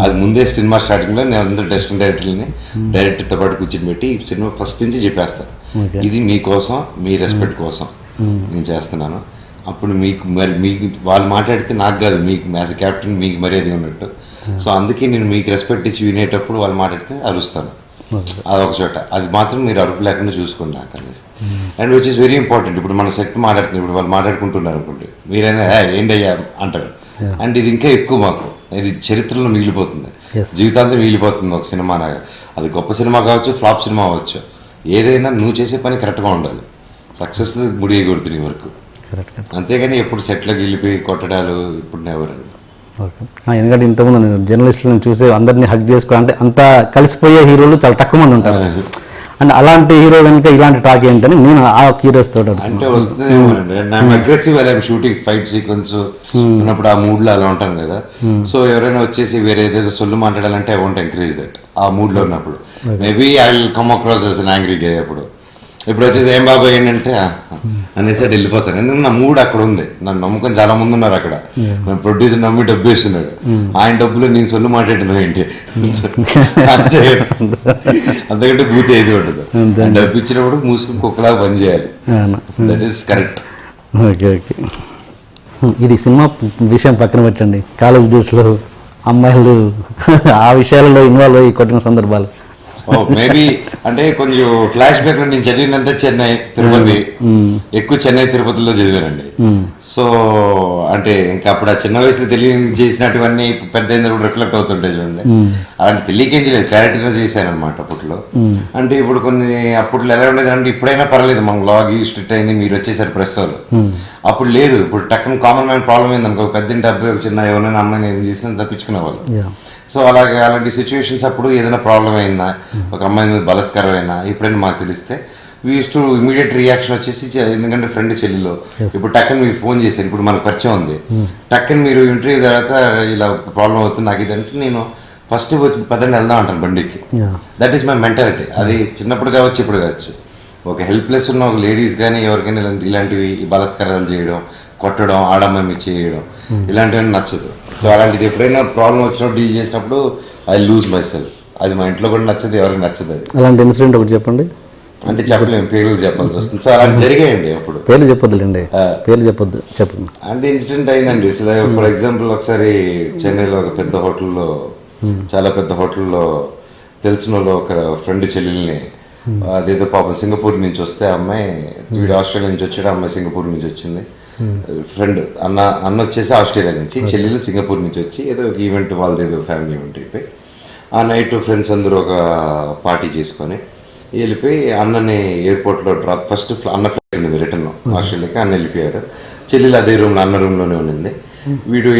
అది ముందే సినిమా స్టార్టింగ్లో నేను అందరూ డైరెక్షన్ డైరెక్టర్తో పాటు కూర్చొని పెట్టి ఈ సినిమా ఫస్ట్ నుంచి చెప్పేస్తాను, ఇది మీకోసం, మీ రెస్పెక్ట్ కోసం నేను చేస్తున్నాను. అప్పుడు మీకు వాళ్ళు మాట్లాడితే నాకు కాదు, మీకు యాజ్ కెప్టెన్ మీకు మర్యాద ఉన్నట్టు. సో అందుకే నేను మీకు రెస్పెక్ట్ ఇచ్చి వినేటప్పుడు వాళ్ళు మాట్లాడితే అరుస్తాను. అదొక చోట, అది మాత్రం మీరు అరుపు లేకుండా చూసుకోండి నాకు అనేసి. And which is very important. ఇప్పుడు మన సెట్ మాట్లాడుతుంది, ఇప్పుడు వాళ్ళు మాట్లాడుకుంటున్నారు అనుకోండి, మీరైనా ఏంటయ్యా అంటారు. అండ్ ఇది ఇంకా ఎక్కువ మాకు, ఇది చరిత్రలో మిగిలిపోతుంది, జీవితాంతం మిగిలిపోతుంది ఒక సినిమా. అది గొప్ప సినిమా కావచ్చు, ఫ్లాప్ సినిమా అవ్వచ్చు, ఏదైనా నువ్వు చేసే పని కరెక్ట్గా ఉండాలి. సక్సెస్ ముడియకూడదు నీ వరకు, అంతేగాని ఎప్పుడు సెట్లోకి వెళ్ళిపోయి కొట్టడాలు ఇప్పుడు ఎవరండి. ఎందుకంటే ఇంతకుముందు నేను జర్నలిస్టులను చూసే అందరినీ హక్ చేసుకో అంటే అంతా కలిసిపోయే హీరోలు చాలా తక్కువ మంది ఉంటారు. అండ్ అలాంటి హీరో కనుక ఇలాంటి టాక్ ఏంటని నేను ఆ క్యూరియస్ తోటి అంటే వస్తుంది. అగ్రెసివ్ అలా షూటింగ్ ఫైట్ సీక్వెన్స్ ఉన్నప్పుడు ఆ మూడ్ లో అలా ఉంటాను కదా. సో ఎవరైనా వచ్చేసి వేరే ఏదైతే సొల్లు మాట్లాడాలంటే ఐ వాంట్ ఎంకరేజ్ దట్. ఆ మూడ్ లో ఉన్నప్పుడు maybe I will come across as an angry guy. అప్పుడు ఇప్పుడు వచ్చేసి ఏం బాబా ఏంటంటే అనేసి అటు వెళ్ళిపోతాను. ఎందుకంటే నా మూడ్ అక్కడ ఉంది, నన్ను నమ్ముకొని చాలా మంది ఉన్నారు అక్కడ. ప్రొడ్యూసర్ నమ్మి డబ్బు ఇస్తున్నాడు, ఆయన డబ్బులు నేను సొల్లు మాట్లాడినా ఏంటి అంతే, అంతకంటే బూత్ ఏది ఉండదు. డబ్బు ఇచ్చినప్పుడు మూసుకుని కుక్కలాగా పని చేయాలి, that is correct. Okay okay. ఇది సినిమా విషయం పక్కన పెట్టండి, కాలేజ్ డేస్లో అమ్మాయిలు ఆ విషయాలలో ఇన్వాల్వ్ అయ్యి కొట్టిన సందర్భాలు. మేబీ అంటే కొంచెం ఫ్లాష్ బ్యాక్ లో నేను చదివిందంటే చెన్నై, తిరుపతి, ఎక్కువ చెన్నై తిరుపతిలో చదివానండి. సో అంటే ఇంకా అప్పుడు ఆ చిన్న వయసులో చేసినటువన్నీ పెద్ద అయినప్పుడు రిఫ్లెక్ట్ అవుతుంటాయి చూడండి. అలాంటి తెలియకేం చేయలేదు, క్లారిటీగా చేశాను అనమాట అప్పట్లో. అంటే ఇప్పుడు కొన్ని అప్పట్లో ఎలా ఉండేది అంటే ఇప్పుడైనా పర్లేదు, మనం లాగ్ స్ట్రిక్ట్ అయింది, మీరు వచ్చేసారు ప్రెస్ వాళ్ళు. అప్పుడు లేదు. ఇప్పుడు టక్కన కామన్ మ్యాన్ ప్రాబ్లం ఏంది అనుకో, పెద్దంటి అబ్బాయి చిన్న ఎవరైనా అమ్మాయిని ఏం చేసినా తప్పించుకునే వాళ్ళు. సో అలాంటి సిచ్యువేషన్స్ అప్పుడు ఏదైనా ప్రాబ్లం అయినా, ఒక అమ్మాయి మీద బలాత్కారం అయినా ఎప్పుడైనా మాకు తెలిస్తే we use to immediate reaction వచ్చేసి, ఎందుకంటే ఫ్రెండ్ చెల్లిలో ఇప్పుడు టక్కని మీరు ఫోన్ చేశారు, ఇప్పుడు మనకు పరిచయం ఉంది, టక్కని మీరు ఇంటర్వ్యూ తర్వాత ఇలా ప్రాబ్లం అవుతుంది నాకు ఇదంటే నేను ఫస్ట్ వచ్చి పదండి వెళ్దాం అంటాను బండికి. That is my mentality. అది చిన్నప్పుడు కావచ్చు, ఇప్పుడు కావచ్చు. ఒక హెల్ప్లెస్ ఉన్న ఒక లేడీస్ కానీ ఎవరికైనా ఇలాంటివి బలాత్కారాలు చేయడం, కొట్టడం, ఆడమ్మాయి చేయడం ఇలాంటివన్నీ నచ్చదు. సో అలాంటిది ఎప్పుడైనా ప్రాబ్లం వచ్చినప్పుడు డీల్ చేసినప్పుడు ఐ లూజ్ మై సెల్ఫ్. అది మా ఇంట్లో కూడా నచ్చదు, ఎవరికి నచ్చదు. అది అలాంటి ఇన్సిడెంట్ ఒకటి చెప్పండి. అంటే చెప్పలేము, పేర్లు చెప్పాల్సి వస్తుంది. సో అలాంటి జరిగాయండి. అప్పుడు పేర్లు చెప్పొద్దులేండి, పేర్లు చెప్పండి. అంటే ఇన్సిడెంట్ అయిందండి. ఫర్ ఎగ్జాంపుల్ ఒకసారి చెన్నైలో ఒక పెద్ద హోటల్లో, చాలా పెద్ద హోటల్లో తెలిసిన వాళ్ళు ఒక ఫ్రెండ్ చెల్లెల్ని, అదేదో పాపం సింగపూర్ నుంచి వస్తే అమ్మాయి, వీడు ఆస్ట్రేలియా నుంచి వచ్చాడు, అమ్మాయి సింగపూర్ నుంచి వచ్చింది. ఫ్రెండ్ అన్న వచ్చేసి ఆస్ట్రేలియా నుంచి, చెల్లెలు సింగపూర్ నుంచి వచ్చి ఏదో ఒక ఈవెంట్, వాళ్ళది ఏదో ఫ్యామిలీ ఈవెంట్ అయిపోయి ఆ నైట్ ఫ్రెండ్స్ అందరూ ఒక పార్టీ చేసుకొని వెళ్ళిపోయి అన్నని ఎయిర్పోర్ట్లో డ్రాప్, ఫస్ట్ అన్న ఫ్లైట్ ఉంది రిటర్న్ ఆస్ట్రేలియాకి, అన్న వెళ్ళిపోయారు. చెల్లెలు అదే రూమ్లో, అన్న రూమ్లోనే ఉన్నింది. వీడు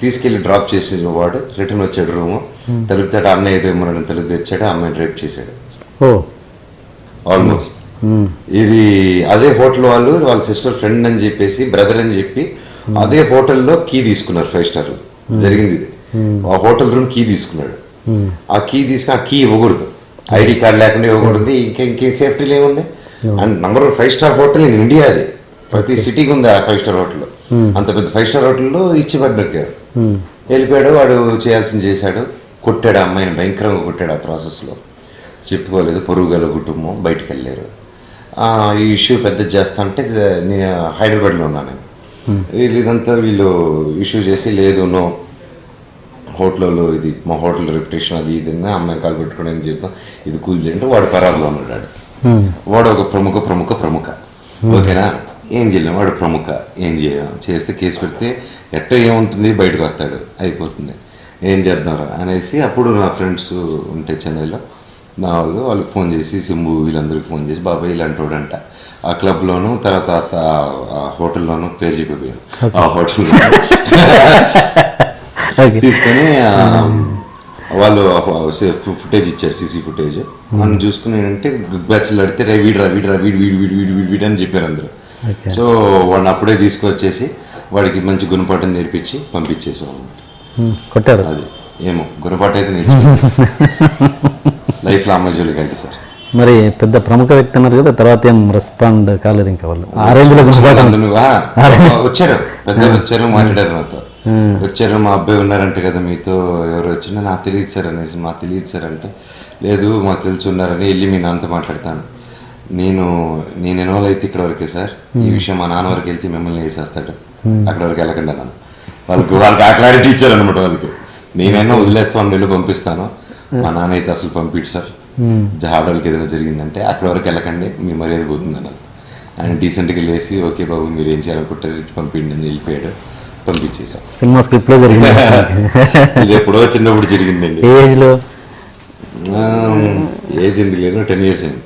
తీసుకెళ్ళి డ్రాప్ చేసిన వాడు రిటర్న్ వచ్చాడు రూము, తలుపుతాడు, అన్న ఏదో ఏమన్నాడు తలుపు తెచ్చాడు, అమ్మాయిని రేప్ చేశాడు ఆల్మోస్ట్. ఇది అదే హోటల్ వాళ్ళు, వాళ్ళ సిస్టర్ ఫ్రెండ్ అని చెప్పేసి, బ్రదర్ అని చెప్పి అదే హోటల్లో కీ తీసుకున్నారు. 5 స్టార్ జరిగింది ఇది. ఆ హోటల్ రూమ్ కీ తీసుకున్నాడు. ఆ కీ తీసుకుని ఆ కీ ఇవ్వకూడదు, ఐడి కార్డు లేకుండా ఇవ్వకూడదు, ఇంకేం సేఫ్టీలు ఏముంది. And number 5 star hotel in India, అది ప్రతి సిటీకి ఉంది ఆ 5 స్టార్ హోటల్. అంత పెద్ద 5 స్టార్ హోటల్లో ఇచ్చి పడ్డారు. వెళ్ళిపోయాడు, వాడు చేయాల్సింది చేశాడు, కొట్టాడు అమ్మాయిని, భయంకరంగా కొట్టాడు. ఆ ప్రాసెస్లో చెప్పుకోలేదు, పొరుగు గల కుటుంబం, బయటికి వెళ్ళారు. ఈ ఇష్యూ పెద్ద చేస్తా అంటే నేను హైదరాబాద్లో ఉన్నాను. ఇదంతా వీళ్ళు ఇష్యూ చేసి, లేదు నో హోటల్లో ఇది మా హోటల్ రెప్యుటేషన్ అది ఇది అమ్మాయి కాలు పెట్టుకుని ఏం చెప్తాం, ఇది కూల్ చేయంటే వాడు పరారులో ఉన్నాడు. వాడు ఒక ప్రముఖ ఓకేనా, ఏం చేయలేము, వాడు ప్రముఖ, ఏం చేయలేము. చేస్తే కేసు పెడితే ఎట్టో ఏముంటుంది, బయటకు వస్తాడు, అయిపోతుంది, ఏం చేద్దాంరా అనేసి. అప్పుడు నా ఫ్రెండ్స్ ఉంటే చెన్నైలో, నా వాళ్ళకి ఫోన్ చేసి, సింబు వీళ్ళందరికీ ఫోన్ చేసి, బాబాయ్ ఇలాంటి వాడంట ఆ క్లబ్లోను, తర్వాత ఆ హోటల్లోనూ పేరు చెప్పిపోయాను. ఆ హోటల్ తీసుకొని వాళ్ళు ఫుటేజ్ ఇచ్చారు, సీసీ ఫుటేజ్. మనం చూసుకుని ఏంటంటే బ్యాచ్లు అడితే వీడు అని చెప్పారు అందరూ. సో వాడిని అప్పుడే తీసుకొచ్చేసి వాడికి మంచి గుణపాఠం నేర్పించి పంపించేసాం కొట్టారు. అది ఏమో గుణపాఠం అయితే నేర్పించి లైఫ్లో అమ్మాయి జోలికి అంటే సార్. మరి పెద్ద ప్రముఖ వ్యక్తి అన్నారు కదా, తర్వాత ఏం రెస్పాండ్ కాలేదు ఇంకా వాళ్ళు? ఆ రేంజ్ లో వచ్చారు, పెద్దలు వచ్చారు, మాట్లాడారు నాతో. వచ్చారు, మా అబ్బాయి ఉన్నారంటే కదా మీతో, ఎవరు వచ్చినా నాకు తెలియదు సార్ అనేసి. మాకు తెలియదు సార్ అంటే, లేదు మాకు తెలిసి ఉన్నారని. వెళ్ళి మీ నాన్నతో మాట్లాడతాను, నేను ఇన్వాల్వ్ అయితే ఇక్కడ వరకే సార్, ఈ విషయం మా నాన్న వరకు వెళ్తే మిమ్మల్ని వేసేస్తాడు, అక్కడ వరకు వెళ్ళకండి అన్నాను. వాళ్ళకి ఆ క్లారిటీ ఇచ్చారు అనమాట. వాళ్ళకి నేనైనా వదిలేస్తాను, వెళ్ళి పంపిస్తాను, మా నాన్న అయితే అసలు పంపిడు సార్, ఆడవాళ్ళకి ఏదైనా జరిగిందంటే అక్కడ వరకు వెళ్ళకండి, మీ మర్యాద పోతుంది అన్నారు. ఆయన డీసెంట్గా లేసి, ఓకే బాబు మీరు ఏం చేయాలనుకుంటారు పంపిండి అని వెళ్ళిపోయాడు. పంపించేసాం. సినిమా స్క్రిప్ట్ లో జరిగింది. ఇది ఎప్పుడో చిన్నప్పుడు జరిగిందండి. ఏజ్లో ఏజ్ ఎందుకు లేదు, 10 years అయింది.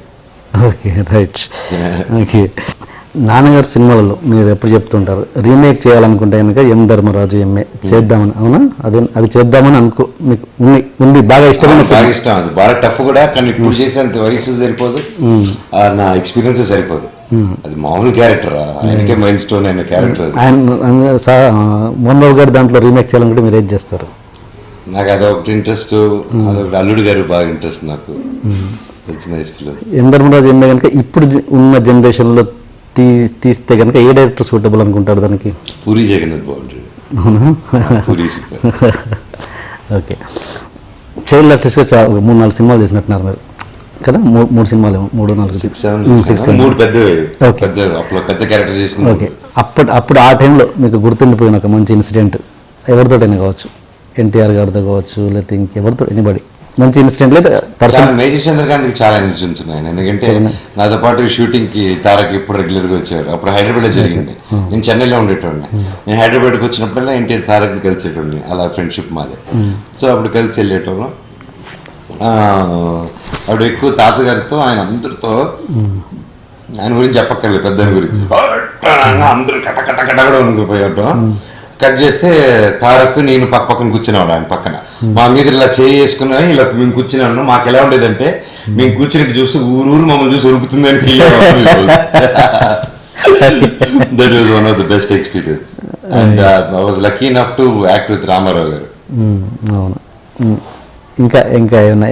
Okay right. ఓకే, నాన్నగారు సినిమాలలో మీరు ఎప్పుడు చెప్తుంటారు, రీమేక్ చేయాలనుకుంటే కనుక ఎం ధర్మరాజు ఎంఏ చేద్దామని, అవునా? అది చేద్దామని మీకు ఉంది, బాగా ఇష్టమైన బాగా ఇష్టం. అది బాగా టఫ్ కూడా, కానీ ఇప్పుడు చేసేంత వయసు సరిపోదు, నా ఎక్స్పీరియన్స్ సరిపోదు. అది మామూలు క్యారెక్టర్, ఆయనకే మైల్ స్టోన్ అయిన క్యారెక్టర్. ఆయన మోహన్ బాబు గారు దాంట్లో రీమేక్ చేయాలనుకుంటే మీరు ఏం చేస్తారు? నాకు అదొకటి ఇంట్రెస్ట్, అదొకటి అల్లుడు గారు బాగా ఇంట్రెస్ట్ నాకు. ఎం ధర్మరాజు ఎంఏ కనుక ఇప్పుడు ఉన్న జనరేషన్లో తీస్తే కనుక ఏ డైరెక్టర్ సూటబుల్ అనుకుంటారు దానికి? పూరి జగన్నాథ్ బాగుంటుంది. అవునా? ఓకే, చైల్డ్ ఆర్టిస్ట్గా ఒక 3-4 సినిమాలు చేసినట్టున్నారు మీరు కదా? 3 సినిమాలు, 3-4 6-7 పెద్ద క్యారెక్టర్ చేసింది. ఓకే, అప్పుడు ఆ టైంలో మీకు గుర్తుండిపోయిన ఒక మంచి ఇన్సిడెంట్ ఎవరితోటైనా కావచ్చు, ఎన్టీఆర్ గారితో కావచ్చు, లేకపోతే ఇంకెవరితో, ఎనీబడి మంచి ఇన్సిడెంట్ లేదా పర్సన్? మేజర్ చంద్రకాంత్కి చాలా ఇన్సిడెంట్స్ ఉన్నాయి. ఎందుకంటే నాతో పాటు షూటింగ్కి తారక్ ఇప్పుడు రెగ్యులర్గా వచ్చారు. అప్పుడు హైదరాబాద్లో జరిగింది, నేను చెన్నైలో ఉండేటోడిని. నేను హైదరాబాద్కి వచ్చినప్పుడల్లా ఎన్టీఆర్ తారక్ని కలిసేటోడిని, అలా ఫ్రెండ్షిప్ మాది. సో అప్పుడు కలిసి వెళ్ళేటోళ్ళం. అప్పుడు ఎక్కువ తాతగారితో, ఆయన అందరితో, ఆయన గురించి చెప్పక్కర్లేదు, పెద్దని గురించి అందరూ కట్ట కూడా ఉండిపోయాటం. కట్ చేస్తే తారక్ నేను పక్కన కూర్చునేవాడు, ఆయన పక్కన మా మీద ఇలా చేసుకుని ఇలా మేము కూర్చున్నాను. మాకు ఎలా ఉండేదంటే, మేము కూర్చున్నట్టు చూసి ఊరు మమ్మల్ని చూసి ఉరుకుతుందని ఫీల్ అయ్యాం. That was one of the best experience. And I was lucky enough to act with Rama Rao garu. అవును. ఇంకా ఏమన్నా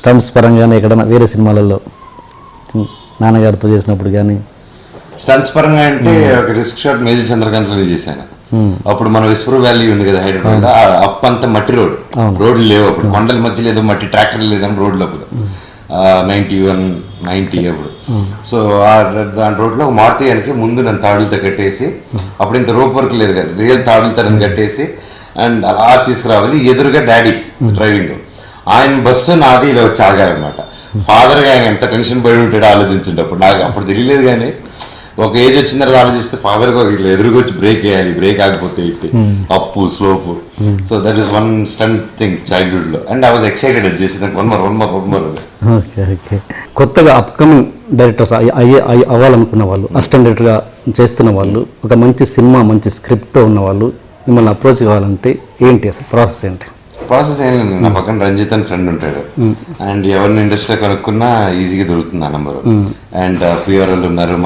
స్టంట్స్ పరంగానే ఎక్కడన్నా వేరే సినిమాలలో నాన్నగారితో చేసినప్పుడు కానీ? స్టంట్స్ పరంగా అంటే ఒక రిస్క్ షాట్ మేజర్ చంద్రకాంత్లో చేశాను. అప్పుడు మన విస్పర్ వ్యాలీ ఉంది కదా హైదరాబాద్, అప్ అంతా మట్టి రోడ్లు లేవు అప్పుడు, కొండల మధ్య లేదు, మట్టి ట్రాక్టర్లు లేదని రోడ్లు అప్పుడు 91-90 అప్పుడు. సో దాని రోడ్లో మారుతీయానికి ముందు నన్ను తాడులతో కట్టేసి, అప్పుడు ఇంత రోప్ వర్క్ లేదు కదా, రియల్ తాడులతో కట్టేసి అండ్ అలా తీసుకురావాలి. ఎదురుగా డాడీ డ్రైవింగ్, ఆయన బస్సు నాది ఇలా వచ్చి ఆగాలన్నమాట. ఫాదర్గా ఆయన ఎంత టెన్షన్ పడి ఉంటాడో ఆలోచించుంటే అప్పుడు నాకు అప్పుడు తెలియలేదు. కానీ ఒక ఏజ్ వచ్చిన తర్వాత ఆలోచిస్తే ఫాదర్గా ఇట్లా ఎదురుగా వచ్చి బ్రేక్ వేయాలి, బ్రేక్ ఆగిపోతే ఇట్టి అప్పు slope. So that is one stunt thing చైల్డ్హుడ్లో. అండ్ ఐ వాజ్ ఎక్సైటెడ్ అది చేసి వన్ మోర్. ఓకే, కొత్తగా అప్కమింగ్ డైరెక్టర్స్ అవ్వాలనుకున్న వాళ్ళు, అసిస్టెంట్ డైరెక్టర్గా చేస్తున్న వాళ్ళు, ఒక మంచి సినిమా మంచి స్క్రిప్ట్తో ఉన్న వాళ్ళు మిమ్మల్ని అప్రోచ్ కావాలంటే ఏంటి అసలు ప్రాసెస్ ఏంటి? ప్రాసెస్ ఏం లేదు, నా పక్కన రంజిత్ అని ఫ్రెండ్ ఉంటాడు. అండ్ ఎవరిని ఇండస్ట్రీలో కనుక్కున్నా ఈజీగా దొరుకుతుంది ఆ నెంబరు. అండ్ పిఆర్ఓలు ఉన్నారు,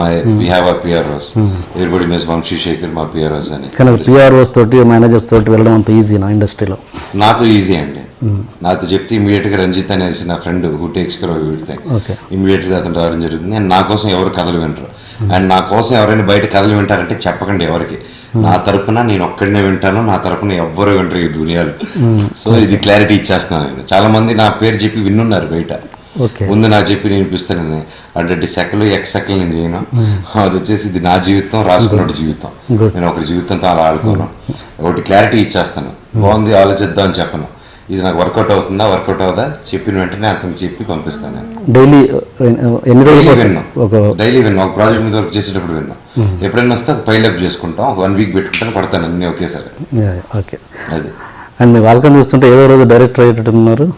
వీ హ్యావ్ ఆ పిఆర్ఓస్, ఎవ్రీబడి నోస్ వంశీశేఖర్ మా పిఆర్ఓస్ అని. కానీ పిఆర్ఓస్ తోటి మేనేజర్స్ తోటి వెళ్ళడం అంత ఈజీనా ఇండస్ట్రీలో? నాతో ఈజీ అండి. నాతో చెప్తే ఇమీడియట్గా రంజిత్ అనేసి నా friend who takes care of everything, okay. ఇమీడియట్గా అతను రావడం జరుగుతుంది. అండ్ నా కోసం ఎవరు కథలు వింటారు, అండ్ నా కోసం ఎవరైనా బయట కథలు వింటారంటే చెప్పకండి ఎవరికి. నా తరపున నేను ఒక్కడనే వింటాను, నా తరపున ఎవ్వరు వింటారు ఈ దునియాలు. సో ఇది క్లారిటీ ఇచ్చేస్తున్నాను నేను. చాలా మంది నా పేరు చెప్పి విన్నున్నారు బయట, ఓకే. ముందు నా చెప్పి నేను వినిపిస్తానని. అంటే సెకలు ఎక్సెకలు నేను చేయను. అది వచ్చేసి ఇది నా జీవితం, రాసుకున్నట్టు జీవితం. నేను ఒకరి జీవితంతో అలా ఆడుకోను. ఒకటి క్లారిటీ ఇచ్చేస్తాను, బాగుంది ఆలోచిద్దాం అని చెప్పను. ఇది నాకు వర్కౌట్ అవుతుందా వర్కౌట్ అవుదా చెప్పిన వెంటనే అతనికి చెప్పి పంపిస్తాను. నేను డైలీ ఎన్ని రోజులు విన్నాం, డైలీ విన్నాం. ఒక ప్రాజెక్ట్ మీద వర్క్ చేసేటప్పుడు విన్నాం. ఎప్పుడైనా వస్తే ఒక పైలప్ చేసుకుంటాం, ఒక 1 వీక్ పెట్టుకుంటాను, పడతాను అన్నీ ఒకేసారి. ఓకే. అది అండ్ మీ వాళ్ళకని చూస్తుంటే ఏదో రోజు డైరెక్టర్ అయ్యేటట్టున్నారు.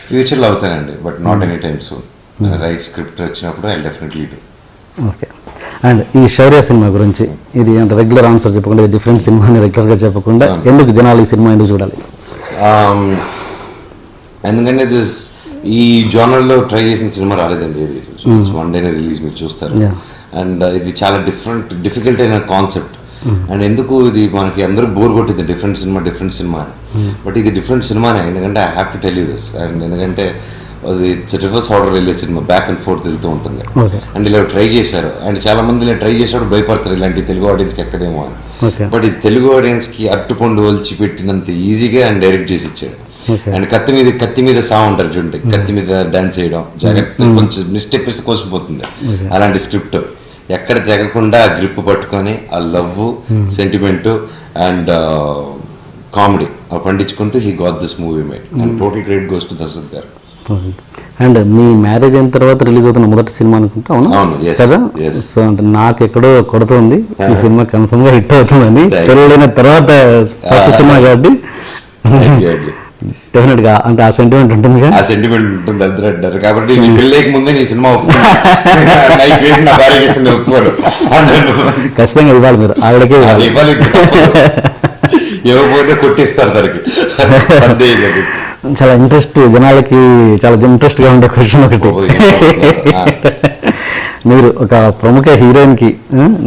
ఫ్యూచర్లో అవుతానండి, but not any time soon. Right script వచ్చినప్పుడు I definitely do. Okay. And ఈ శౌర్య సినిమా గురించి, ఇది అంటే రెగ్యులర్ ఆన్సర్ చెప్పకుండా ఇది డిఫరెంట్ సినిమా అని రెగ్యులర్గా చెప్పకుండా ఎందుకు జనాలు ఈ సినిమా ఎందుకు చూడాలి? ఎందుకంటే ఈ జోనర్లో ట్రై చేసిన సినిమా రాలేదండి. ఇది 1 డేనే రిలీజ్, మీరు చూస్తారు. అండ్ ఇది చాలా డిఫికల్ట్ అయిన కాన్సెప్ట్. అండ్ ఎందుకు ఇది మనకి అందరూ బోర్ కొట్టింది డిఫరెంట్ సినిమా అని. బట్ ఇది డిఫరెంట్ సినిమానే, ఎందుకంటే I have to tell you this. And ఎందుకంటే అది రివర్స్ ఆర్డర్ వెళ్ళే సినిమా, బ్యాక్ అండ్ ఫోర్త్ వెళ్తూ ఉంటుంది. అండ్ ఇలా ట్రై చేశారు, అండ్ చాలా మంది ఇలా ట్రై చేసేవాడు భయపడతారు ఇలాంటి తెలుగు ఆడియన్స్కి ఎక్కడేమో అని. బట్ ఇది తెలుగు ఆడియన్స్కి అట్టుపండు ఒలిచి పెట్టినంత ఈజీగా అండ్ డైరెక్ట్ చేసి ఇచ్చాడు. అండ్ కత్తి మీద సా ఉంటారు చూడండి, కత్తి మీద డాన్స్ చేయడం, జాగ్రత్త కొంచెం మిస్టేక్ ఇస్తే కోసిపోతుంది. అలాంటి స్క్రిప్ట్ ఎక్కడ తెగకుండా ఆ గ్రిప్ పట్టుకొని ఆ లవ్, సెంటిమెంట్ అండ్ కామెడీ పండించుకుంటూ he got this movie made. And total credit goes to Dasarath garu. And me marriage అయిన తర్వాత రిలీజ్ అవుతున్న మొదటి సినిమా అనుకుంటా, అవును కదా? సో అంటే నాకు ఎక్కడో కొడుతుంది ఈ సినిమా కన్ఫర్మ్ గా హిట్ అవుతుందని. పెళ్ళైన తర్వాత ఫస్ట్ సినిమా కాబట్టి డెఫినెట్ గా అంటే ఆ సెంటిమెంట్ ఉంటుంది, ఆ సెంటిమెంట్ ఉంటుంది అంటారు. కాబట్టి నీ పెళ్ళేకి ముందే నీ సినిమా ఒప్పుకోరు, ఖచ్చితంగా ఇవ్వాలి మీరు ఆవిడకే ఇవ్వాలి. ఇవ్వకపోతే కొట్టిస్తారు దానికి. చాలా ఇంట్రెస్ట్, జనాలకి చాలా ఇంట్రెస్ట్ గా ఉండే క్వశ్చన్ ఒకటి. మీరు ఒక ప్రముఖ హీరోయిన్ కి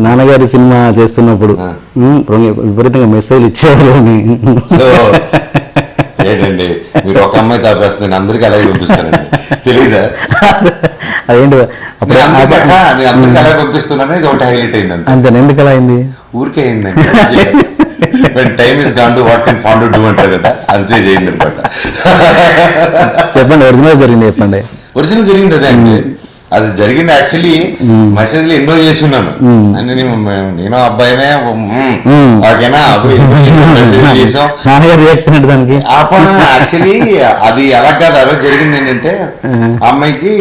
నాన్నగారి సినిమా చేస్తున్నప్పుడు విపరీతంగా మెసేజ్ ఇచ్చేవారు. ఏంటండి మీరు ఒక అమ్మాయి తాపేస్తుంది, అందరికి అలాగే పంపిస్తానండి, తెలీదా? అదేంటి నేను అందరికి అలాగే పంపిస్తున్నాను, ఇది ఒకటి హైలైట్ అయింది అంతే. అంతే, ఎందుకు అలా అయింది? ఊరికే అయిందండి. when time is gone to what can Pandu do అంటారు కదా, అంతే చేయండి అనమాట. చెప్పండి, ఒరిజినల్ జరిగింది చెప్పండి. ఒరిజినల్ జరిగింది అదే అండి. అది జరిగింది యాక్చువల్లీ మెసేజ్లు ఎన్నో చేసి ఉన్నాను. అంటే నేను అబ్బాయినే ఓకేనా మెసేజ్ చేసాం. దానికి యాక్చువల్లీ అది ఎలా కాదు, ఆ రోజు జరిగింది ఏంటంటే అమ్మాయికి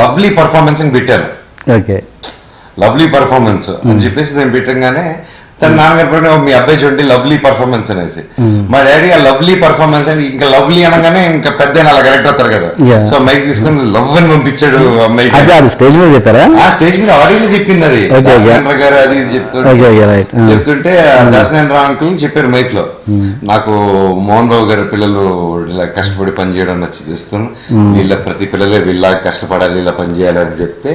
లవ్లీ పర్ఫార్మెన్స్ అని పెట్టాను. ఓకే, లవ్లీ పర్ఫార్మెన్స్ అని చెప్పేసి నేను పెట్టంగానే తన నాన్నగారు కూడా మీ అబ్బాయి చూడండి లవ్లీ పర్ఫార్మెన్స్ అనేసి, మా డాడీ ఆ లవ్లీ పర్ఫార్మెన్స్ అని ఇంకా లవ్లీ అనగానే ఇంకా పెద్ద అలా కరెక్ట్ అవుతారు కదా. సో మైక్ తీసుకుని లవ్ అని పంపించాడు అమ్మాయికి. స్టేజ్ మీద చెప్పారా? ఆ స్టేజ్ మీద ఆడియన్స్ చెప్పింది అది గారు అది చెప్తుంటే దాసనేంద్ర అంకుల్ చెప్పారు మైక్ లో, నాకు మోహన్ బాబు గారి పిల్లలు ఇలా కష్టపడి పని చేయడం నచ్చిస్తాను, వీళ్ళ ప్రతి పిల్లలే వీళ్ళ కష్టపడాలి ఇలా పని చేయాలి అని చెప్తే,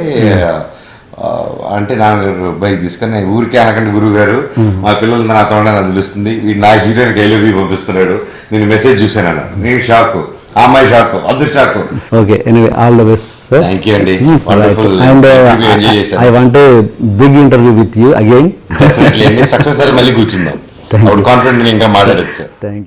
అంటే నాన్నగారు బైక్ తీసుకొని నేను ఊరికే అనకండి గురువు గారు, మా పిల్లలు నాతో నాకు తెలుస్తుంది, వీడు నా హీరోయిన్కి ఐలవి పంపిస్తున్నాడు, నేను మెసేజ్ చూసాను అన్న. నేను షాక్, ఆ అమ్మాయి shock, other shock. Okay, anyway all the best sir. Thank you అండి. And I want big interview with you again. Success మళ్ళీ కూర్చుందాం, కాన్ఫిడెంట్ ఇంకా మాట్లాడచ్చు. Thank you.